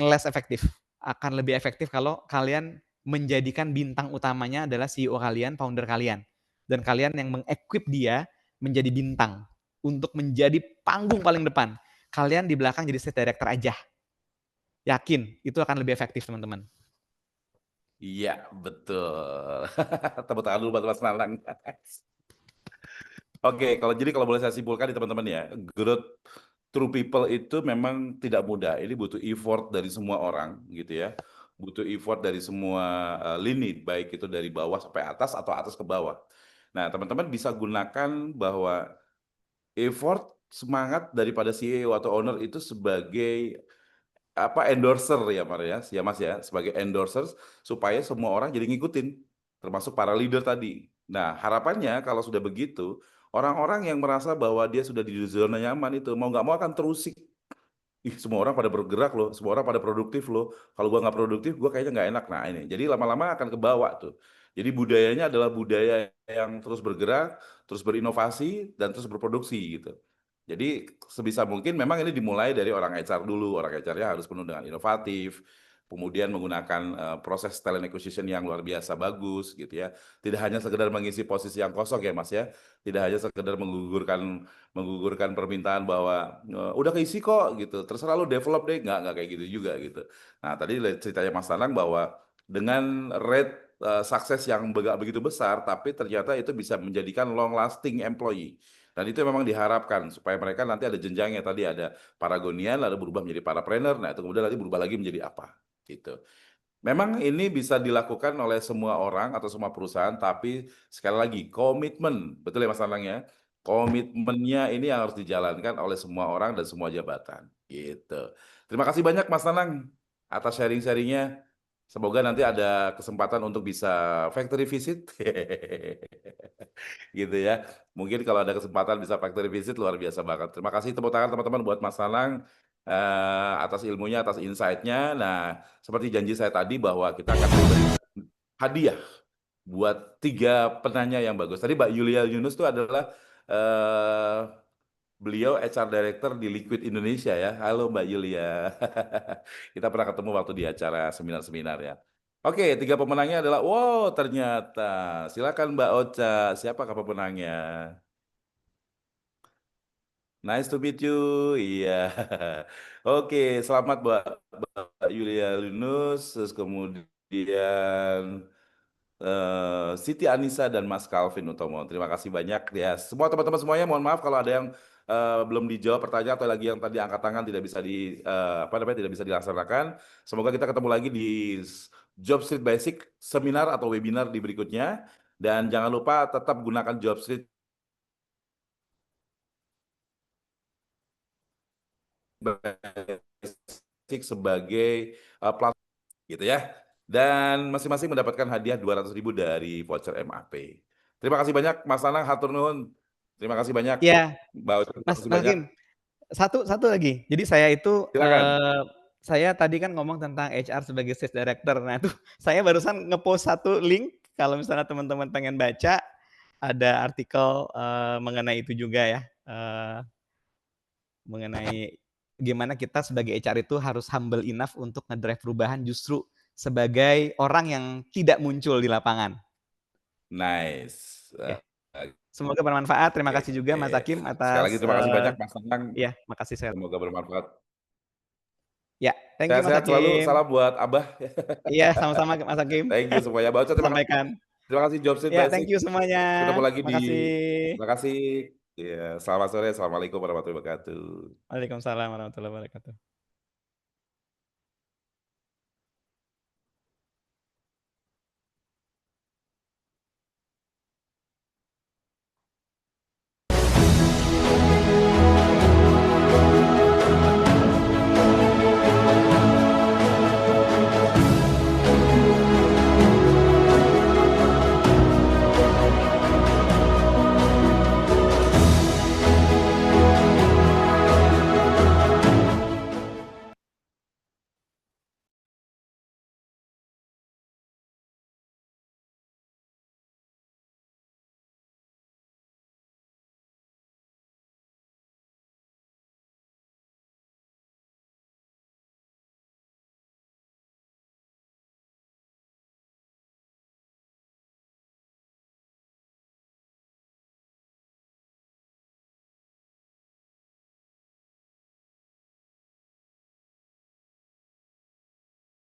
Less efektif. Akan lebih efektif kalau kalian menjadikan bintang utamanya adalah CEO kalian, founder kalian. Dan kalian yang mengequip dia menjadi bintang untuk menjadi panggung paling depan. Kalian di belakang jadi stage director aja. Yakin itu akan lebih efektif teman-teman. Iya, betul. Tepuk tangan dulu buat Mas Nanang. Oke, kalau boleh saya simpulkan nih teman-teman ya, growth through people itu memang tidak mudah. Ini butuh effort dari semua orang gitu ya. Butuh effort dari semua lini, baik itu dari bawah sampai atas atau atas ke bawah. Nah, teman-teman bisa gunakan bahwa effort, semangat daripada CEO atau owner itu sebagai endorser ya Mas ya, sebagai endorsers supaya semua orang jadi ngikutin, termasuk para leader tadi. Nah, harapannya kalau sudah begitu, orang-orang yang merasa bahwa dia sudah di zona nyaman itu mau nggak mau akan terusik. Ih, semua orang pada bergerak loh, semua orang pada produktif loh. Kalau gua nggak produktif, gua kayaknya nggak enak. Nah ini, jadi lama-lama akan kebawa tuh. Jadi budayanya adalah budaya yang terus bergerak, terus berinovasi, dan terus berproduksi gitu. Jadi sebisa mungkin memang ini dimulai dari orang HR dulu. Orang HR-nya harus penuh dengan inovatif, kemudian menggunakan proses talent acquisition yang luar biasa bagus gitu ya. Tidak hanya sekedar mengisi posisi yang kosong ya Mas ya. Tidak hanya sekedar menggugurkan permintaan bahwa udah keisi kok gitu. Terserah lu develop deh, nggak kayak gitu juga gitu. Nah, tadi ceritanya Mas Tanang bahwa dengan rate sukses yang begitu besar, tapi ternyata itu bisa menjadikan long lasting employee. Dan itu memang diharapkan supaya mereka nanti ada jenjangnya, tadi ada Paragonian lalu berubah menjadi parapreneur, nah itu kemudian nanti berubah lagi menjadi apa gitu. Memang ini bisa dilakukan oleh semua orang atau semua perusahaan, tapi sekali lagi komitmen, betul ya Mas Anang ya? Komitmennya ini yang harus dijalankan oleh semua orang dan semua jabatan, gitu. Terima kasih banyak Mas Anang atas sharing-sharingnya. Semoga nanti ada kesempatan untuk bisa factory visit, gitu ya. Mungkin kalau ada kesempatan bisa factory visit luar biasa banget. Terima kasih tepuk tangan teman-teman buat Mas Anang atas ilmunya, atas insight-nya. Nah, seperti janji saya tadi bahwa kita akan memberikan hadiah buat 3 penanya yang bagus. Tadi Mbak Yulia Yunus itu adalah eh, beliau HR Director di Liquid Indonesia ya. Halo Mbak Yulia. Kita pernah ketemu waktu di acara seminar-seminar ya. Oke, 3 pemenangnya adalah, wow ternyata. Silakan Mbak Ocha, siapakah pemenangnya? Nice to meet you. Iya. Oke, selamat Mbak Yulia Yunus, terus kemudian Siti Anissa dan Mas Calvin Utomo. Terima kasih banyak ya. Semua teman-teman semuanya mohon maaf kalau ada yang belum dijawab pertanyaan atau lagi yang tadi angkat tangan tidak bisa apa namanya tidak bisa dilaksanakan. Semoga kita ketemu lagi di Job Street Basic seminar atau webinar di berikutnya. Dan jangan lupa tetap gunakan Job Street Basic sebagai platform gitu ya. Dan masing-masing mendapatkan hadiah 200.000 dari voucher MAP. Terima kasih banyak Mas Anang, hatur nuhun. Terima kasih banyak Ya, Mbak Ocha, terima Mas kasih Mas banyak. Hakim, satu lagi. Jadi saya itu Silakan. saya tadi kan ngomong tentang HR sebagai sales director. Nah, itu saya barusan ngepost satu link kalau misalnya teman-teman pengen baca, ada artikel mengenai itu juga ya. Mengenai gimana kita sebagai HR itu harus humble enough untuk ngedrive perubahan justru sebagai orang yang tidak muncul di lapangan. Nice. Ya. Semoga bermanfaat. Terima Oke. kasih juga Mas Hakim Sekali lagi atas terima kasih banyak Mas Anang. ya, makasih saya. Semoga bermanfaat. Ya, thank you Mas Sehat-sehat selalu. Hakim. Salam buat Abah. Iya, sama-sama Mas Hakim. Thank you semuanya. Mbak Ocha, terima kasih. Sampaikan. Terima kasih Job Street Ya, Basic. thank you semuanya. Ketemu lagi di Makasih. Terima kasih. Ya, selamat sore. Assalamualaikum warahmatullahi wabarakatuh. Waalaikumsalam warahmatullahi wabarakatuh.